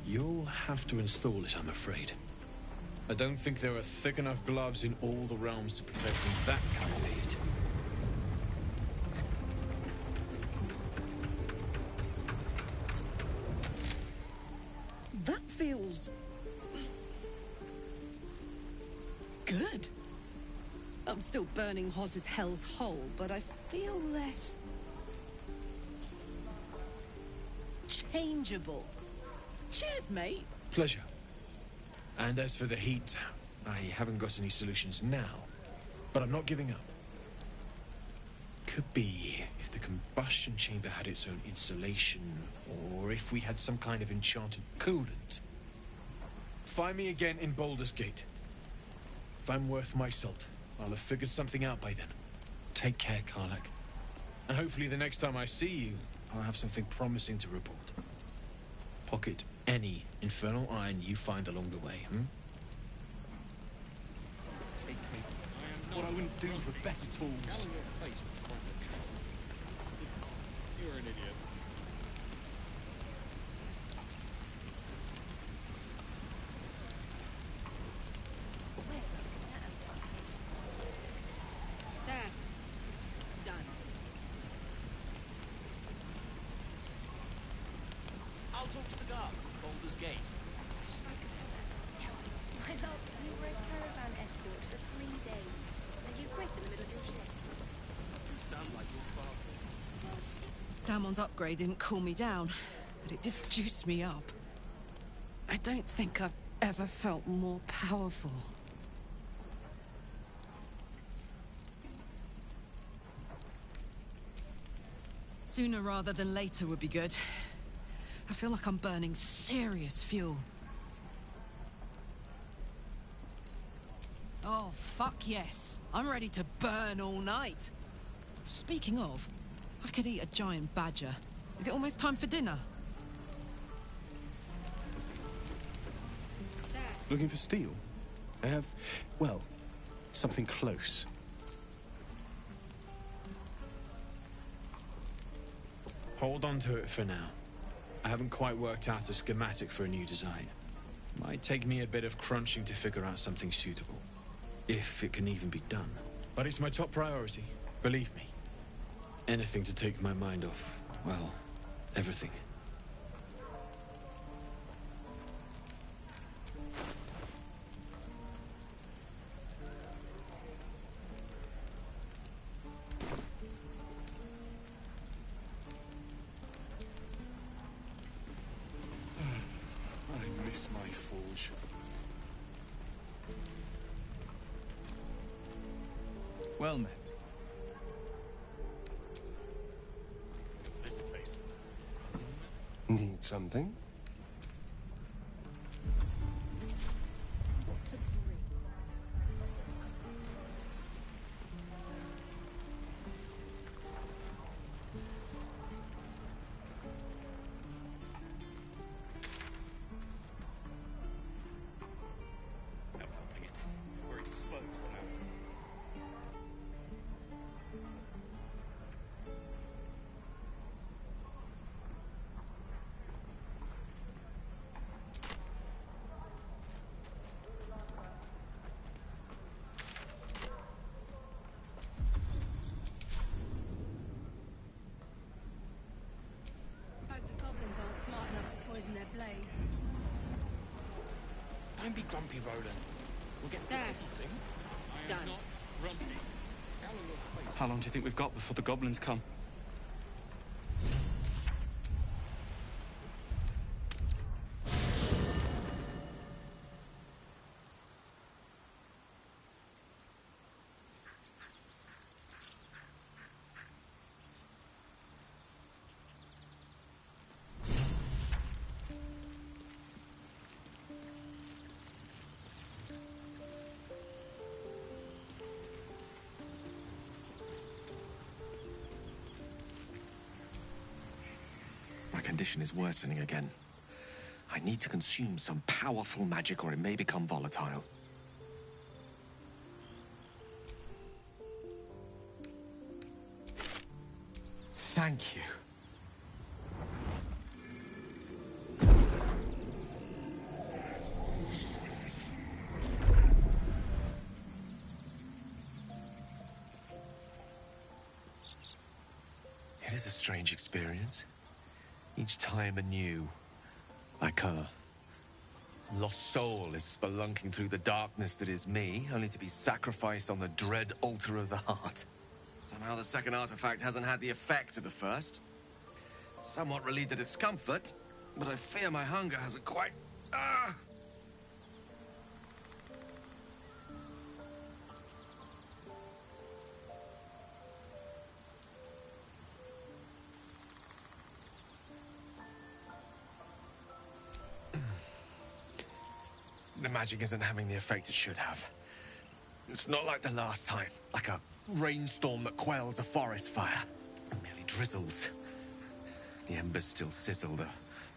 You'll have to install it, I'm afraid. I don't think there are thick enough gloves in all the realms to protect from that kind of heat.
That feels... good. I'm still burning hot as hell's hole, but I feel less... changeable. Cheers, mate.
Pleasure. And as for the heat, I haven't got any solutions now, but I'm not giving up. Could be if the combustion chamber had its own insulation, or if we had some kind of enchanted coolant. Find me again in Baldur's Gate. If I'm worth my salt, I'll have figured something out by then. Take care, Karlach. And hopefully the next time I see you, I'll have something promising to report. Pocket any infernal iron you find along the way,
What I wouldn't do for better tools.
You're an idiot.
There. Done.
I'll talk to the guards at Baldur's Gate.
My love, you were a caravan escort for 3 days, and you quit in the middle of your shift.
You sound like your father.
Damon's upgrade didn't cool me down, but it did juice me up. I don't think I've ever felt more powerful. Sooner rather than later would be good. I feel like I'm burning serious fuel. Oh, fuck yes. I'm ready to burn all night. Speaking of, I could eat a giant badger. Is it almost time for dinner?
Looking for steel? I have, well, something close. Hold on to it for now. I haven't quite worked out a schematic for a new design. Might take me a bit of crunching to figure out something suitable. If it can even be done. But it's my top priority, believe me. Anything to take my mind off, well, everything.
I miss my forge.
Well met.
This place.
Need something?
Not helping it. We're exposed now.
Hope the goblins aren't smart enough to poison their blade.
Don't be grumpy, Roland. We'll get to the
There.
city soon.
Done.
How long do you think we've got before the goblins come?
My condition is worsening again. I need to consume some powerful magic or it may become volatile. Thank you. is a strange experience. Each time anew, like a lost soul is spelunking through the darkness that is me, only to be sacrificed on the dread altar of the heart. Somehow the second artifact hasn't had the effect of the first. It's somewhat relieved the discomfort, but I fear my hunger hasn't quite... The magic isn't having the effect it should have. It's not like the last time, like a rainstorm that quells a forest fire. It merely drizzles. The embers still sizzle, the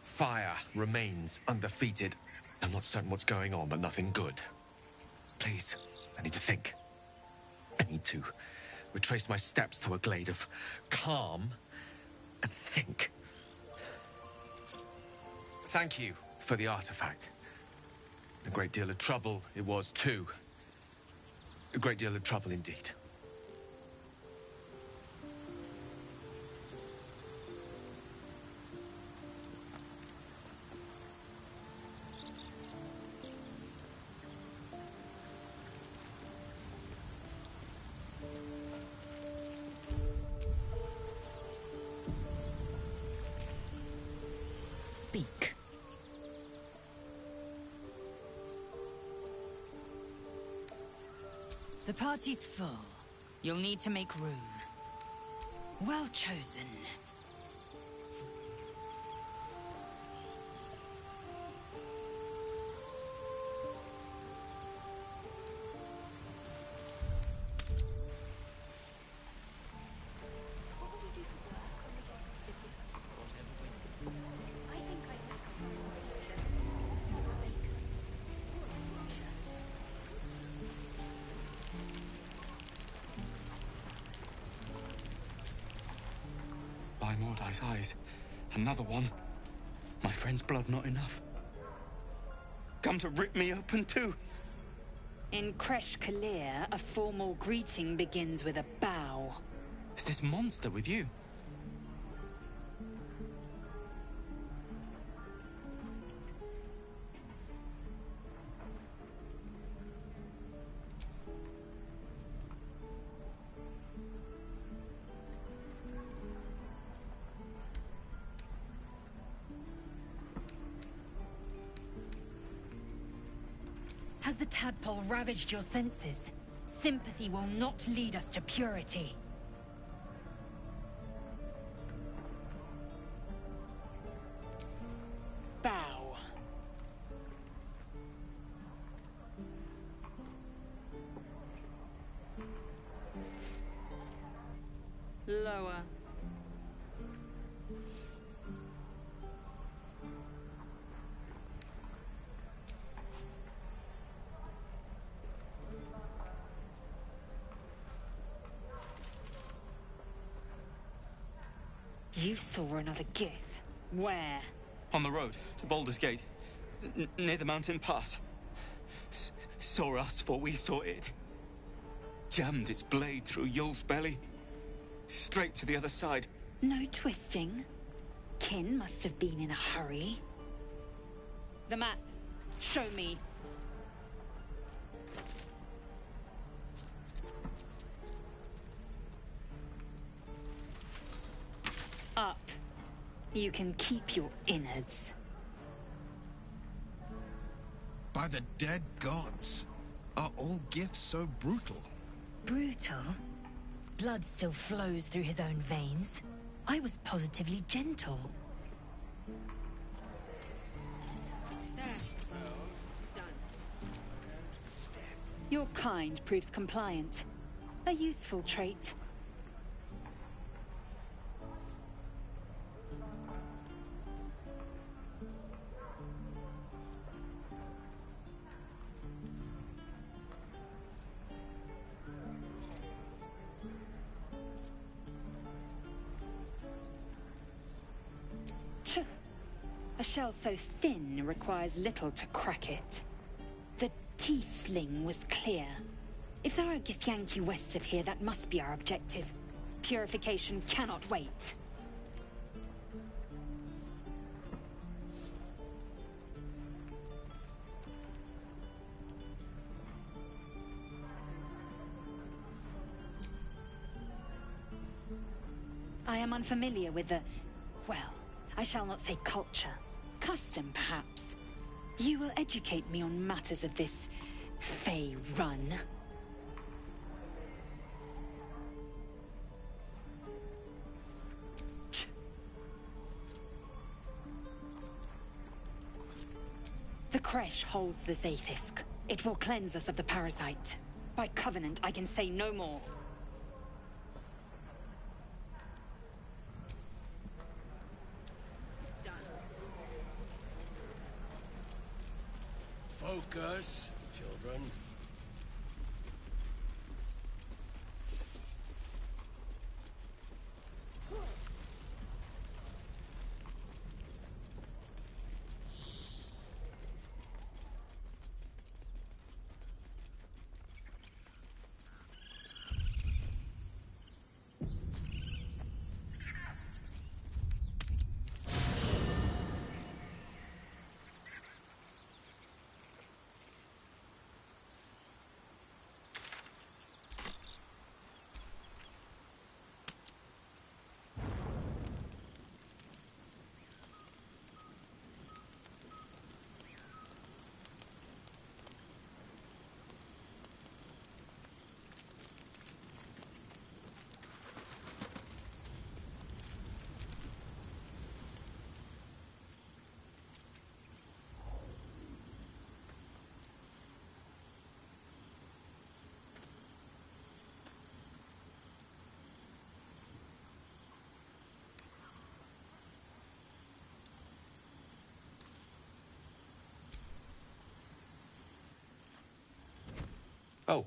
fire remains undefeated. I'm not certain what's going on, but nothing good. Please, I need to think. I need to retrace my steps to a glade of calm and think. Thank you for the artifact. A great deal of trouble it was, too. A great deal of trouble indeed.
Speak. The party's full. You'll need to make room. Well chosen.
By Mordai's eyes, another one. My friend's blood not enough. Come to rip me open too.
In Kresh Kalir, a formal greeting begins with a bow.
Is this monster with you?
Has the tadpole ravaged your senses? Sympathy will not lead us to purity.
Bow. Lower. You saw another gith. Where?
On the road to Baldur's Gate, near the mountain pass. Saw us, for we saw it. Jammed its blade through Yul's belly. Straight to the other side.
No twisting. Kin must have been in a hurry. The map. Show me. Up. You can keep your innards.
By the dead gods, are all Giths so brutal?
Brutal? Blood still flows through his own veins. I was positively gentle.
There. Done. Your kind proves compliant. A useful trait. A shell so thin requires little to crack it. The teeth sling was clear. If there are Githyanki west of here, that must be our objective. Purification cannot wait.
I am unfamiliar with the... well, I shall not say culture. Custom, perhaps. You will educate me on matters of this Fey run. The creche holds the Zaithisk. It will cleanse us of the parasite. By covenant, I can say no more.
Focus, children.
Oh.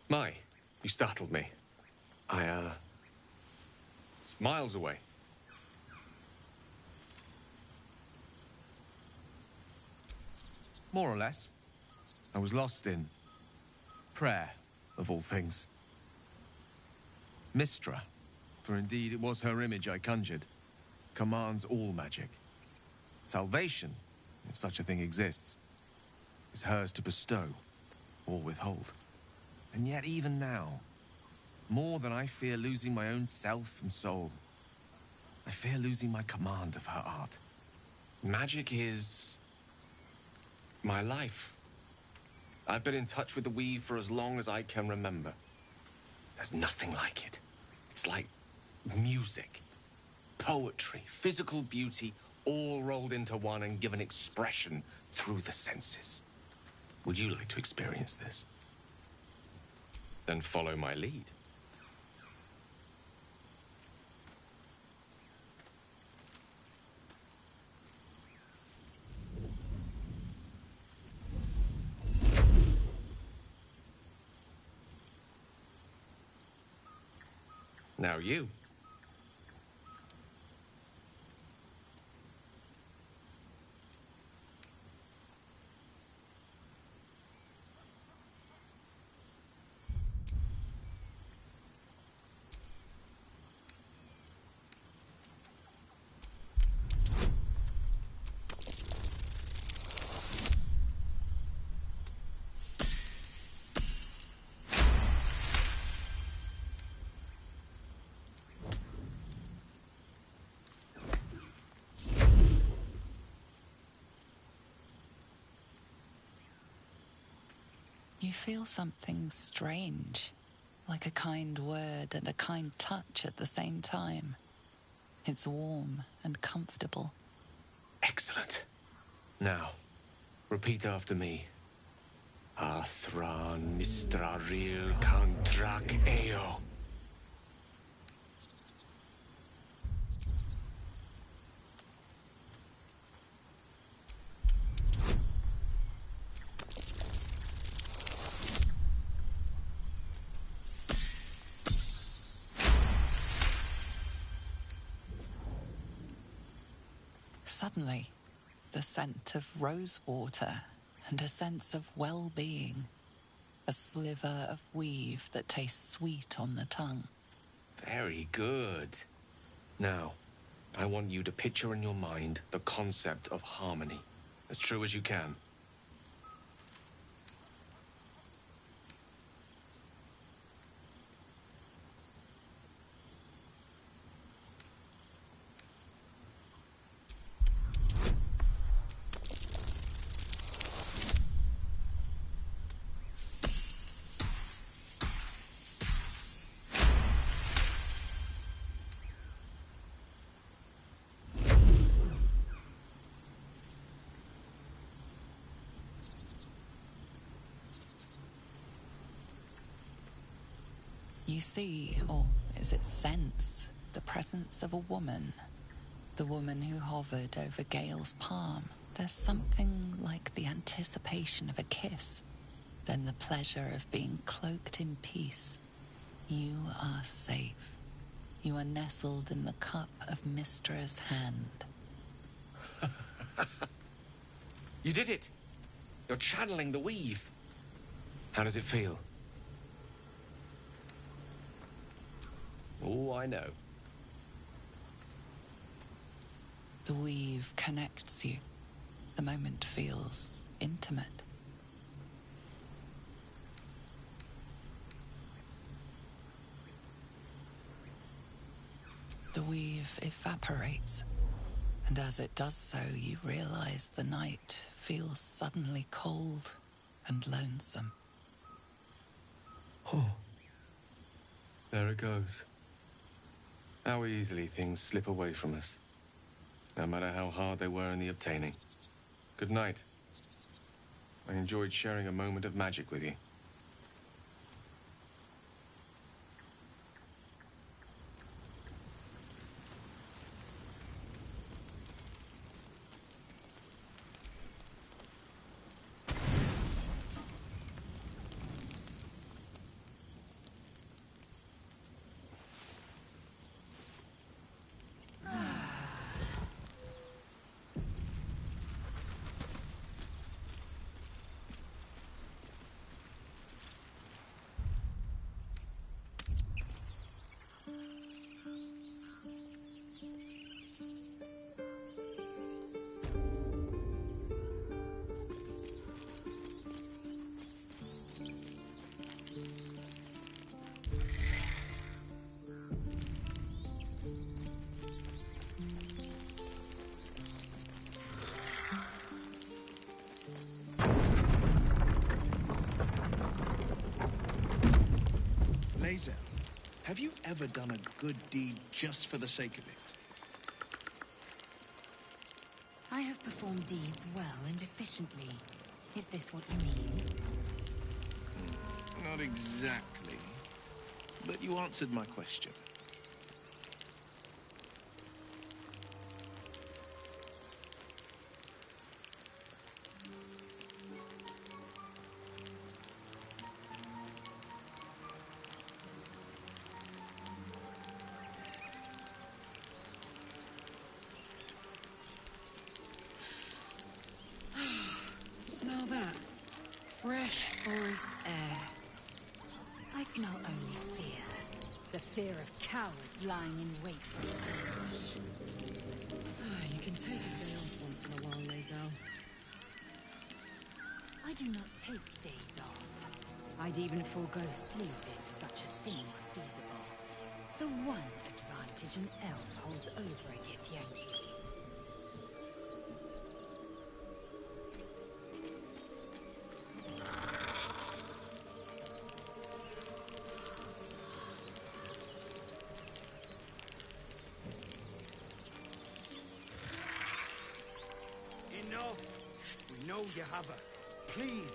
My, you startled me. I, was miles away. More or less. I was lost in prayer, of all things. Mistra, for indeed it was her image I conjured, commands all magic. Salvation, if such a thing exists, is hers to bestow or withhold. And yet even now, more than I fear losing my own self and soul, I fear losing my command of her art. Magic is my life. I've been in touch with the weave for as long as I can remember. There's nothing like it. It's like music, poetry, physical beauty, all rolled into one and given expression through the senses. Would you like to experience this? Then follow my lead. Now you.
You feel something strange, like a kind word and a kind touch at the same time. It's warm and comfortable.
Excellent. Now, repeat after me. Athran Mistraril Kantrak Eo.
Suddenly, the scent of rosewater and a sense of well-being. A sliver of weave that tastes sweet on the tongue.
Very good. Now, I want you to picture in your mind the concept of harmony, as true as you can.
You see, or is it sense, the presence of a woman. The woman who hovered over Gale's palm. There's something like the anticipation of a kiss. Then the pleasure of being cloaked in peace. You are safe. You are nestled in the cup of Mystra's hand.
You did it! You're channeling the weave. How does it feel?
Oh, I know.
The weave connects you. The moment feels intimate. The weave evaporates, and as it does so, you realize the night feels suddenly cold and lonesome.
Oh. There it goes. How easily things slip away from us, no matter how hard they were in the obtaining. Good night. I enjoyed sharing a moment of magic with you.
Lae'zel, have you ever done a good deed just for the sake of it?
I have performed deeds well and efficiently. Is this what you mean?
Not exactly. But you answered my question.
Smell that. Fresh forest air.
I smell only fear. The fear of cowards lying in wait for ambush.
You can take a day off once in a while, Lae'zel.
I do not take days off. I'd even forego sleep if such a thing were feasible. The one advantage an elf holds over a Githyanki.
Enough! We know you have her. Please,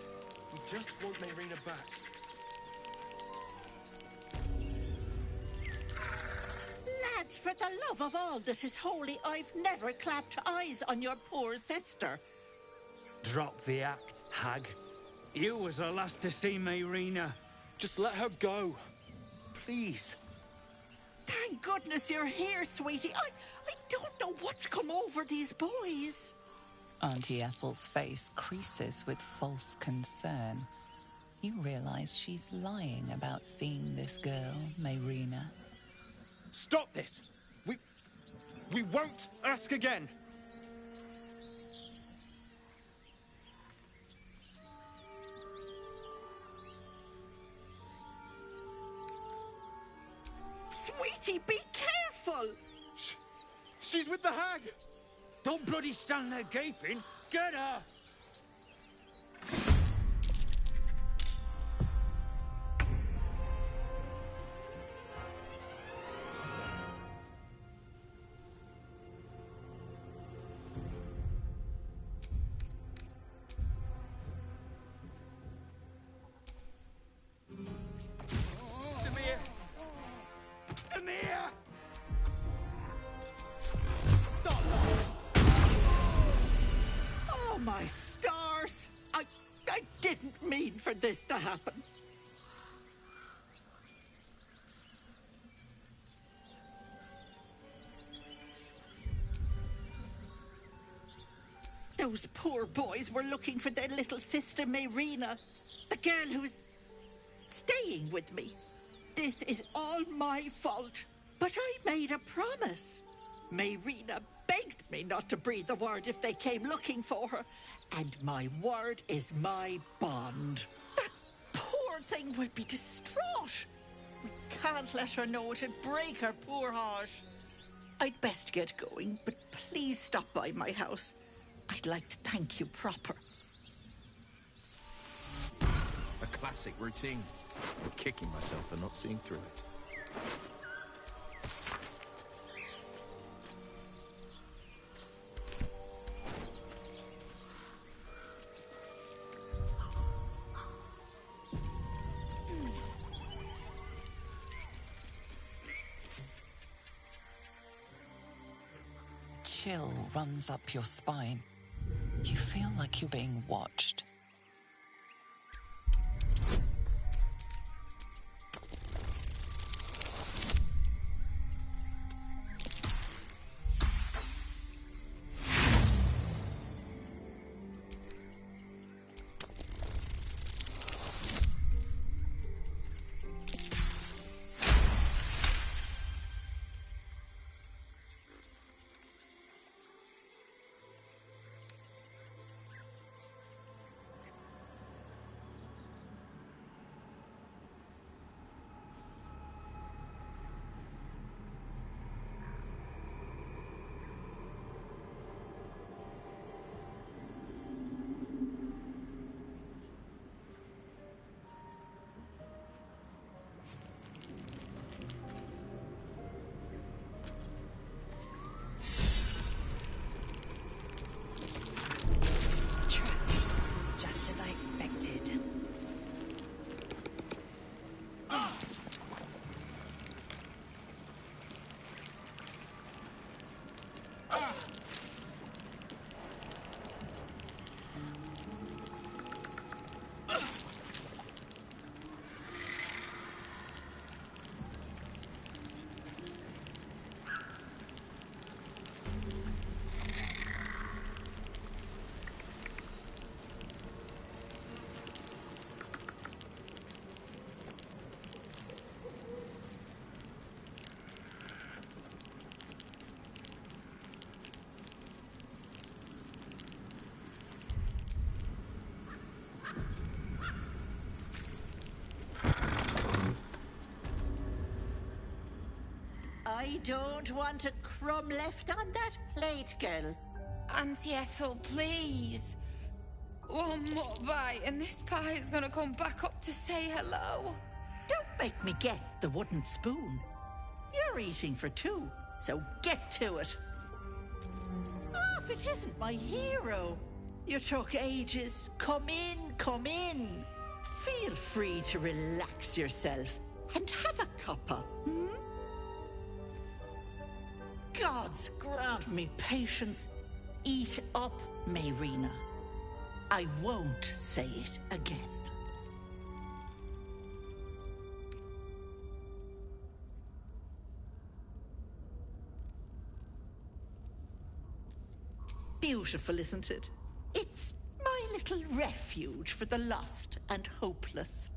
we just want Mayrina back.
Lads, for the love of all that is holy, I've never clapped eyes on your poor sister.
Drop the act, hag. You was the last to see Mayrina.
Just let her go. Please.
Thank goodness you're here, sweetie. I don't know what's come over these boys.
Auntie Ethel's face creases with false concern. You realize she's lying about seeing this girl, Mayrina.
Stop this! We won't ask again!
Sweetie, be careful!
She's with the hag!
Don't bloody stand there gaping! Get her!
stars! I didn't mean for this to happen. Those poor boys were looking for their little sister, Mayrina, the girl who's staying with me. This is all my fault, but I made a promise. Mayrina begged me not to breathe a word if they came looking for her, and my word is my bond. That poor thing will be distraught. We can't let her know, it'd break her poor heart. I'd best get going, but please stop by my house. I'd like to thank you proper.
A classic routine. I'm kicking myself for not seeing through it.
Chill runs up your spine. You feel like you're being watched.
Just as I expected.
I don't want a crumb left on that plate, girl.
Auntie Ethel, please. One more bite and this pie is gonna come back up to say hello.
Don't make me get the wooden spoon. You're eating for two, so get to it. Oh, if it isn't my hero. You took ages. Come in, come in. Feel free to relax yourself and have a cuppa, hmm? Gods grant me patience. Eat up, Mayrina. I won't say it again. Beautiful, isn't it? It's my little refuge for the lost and hopeless.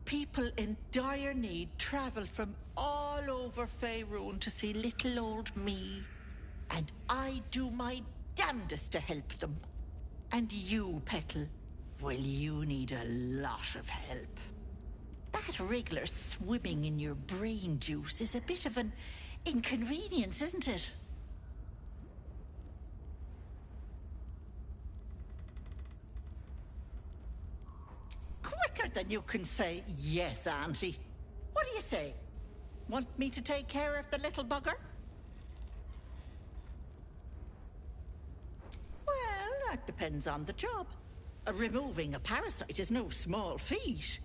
People in dire need travel from all over Faerun to see little old me. And I do my damnedest to help them. And you, Petal, well, you need a lot of help. That wriggler swimming in your brain juice is a bit of an inconvenience, isn't it? Quicker than you can say, yes, Auntie. What do you say? Want me to take care of the little bugger? Well, that depends on the job. Removing a parasite is no small feat.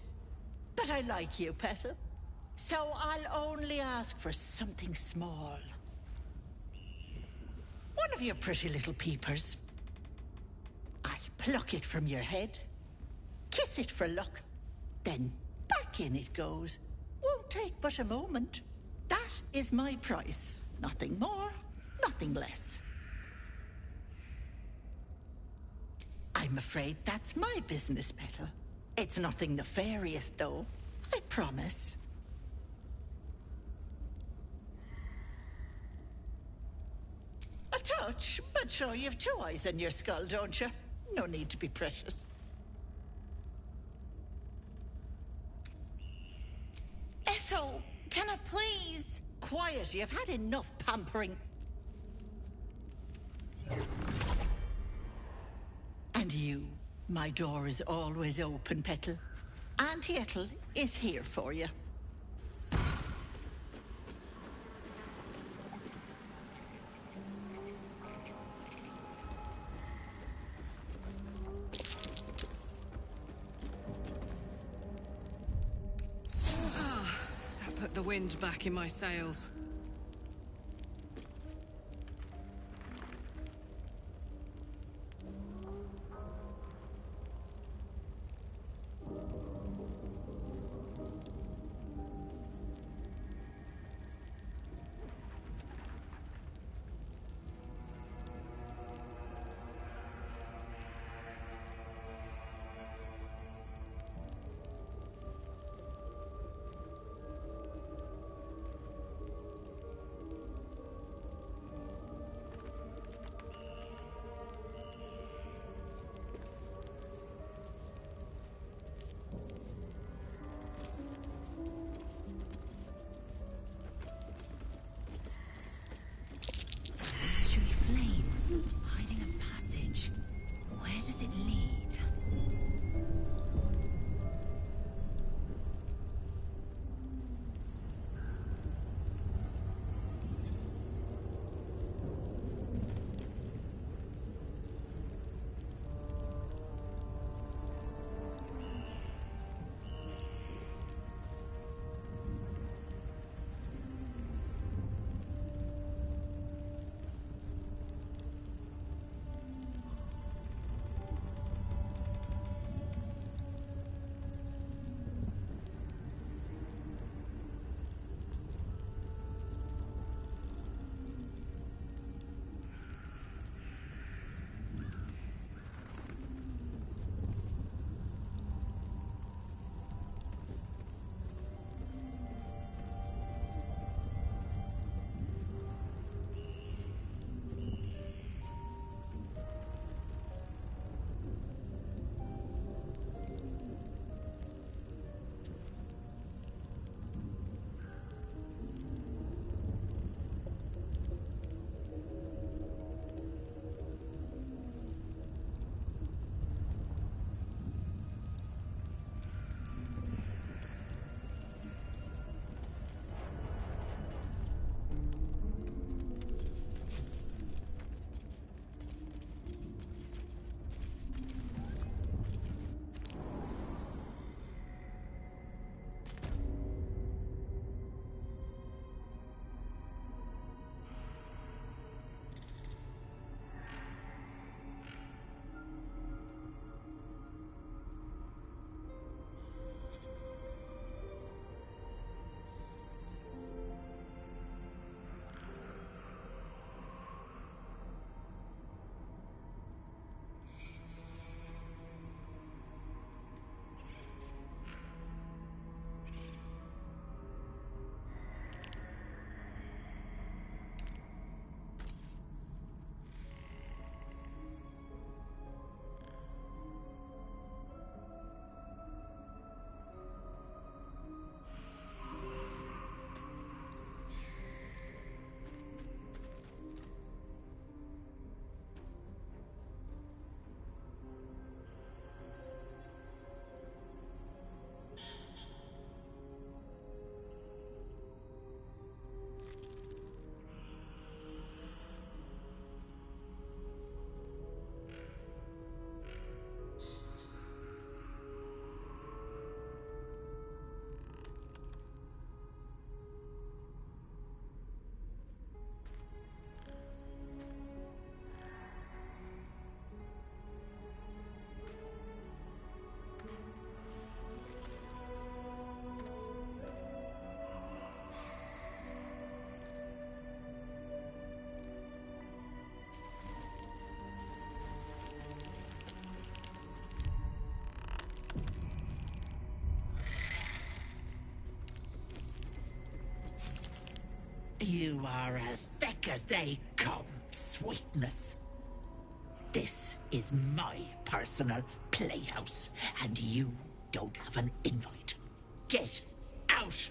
But I like you, Petal. So I'll only ask for something small. One of your pretty little peepers. I Pluck it from your head. Kiss it for luck. Then back in it goes. Won't take but a moment. That is my price. Nothing more, nothing less. I'm afraid that's my business, Petal. It's nothing nefarious, though. I promise. A touch, but sure, you've two eyes in your skull, don't you? No need to be precious.
Ethel, can I please?
Quiet, you've had enough pampering. And you, my door is always open, Petal. Auntie Ethel is here for you.
That put the wind back in my sails.
You are as thick as they come, sweetness. This is my personal playhouse, and you don't have an invite. Get out!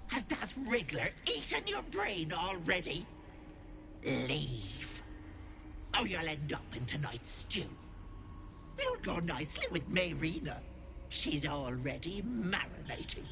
Has that wriggler eaten your brain already? Leave. Or you'll end up in tonight's stew. You'll go nicely with Mayrina. She's already marinating.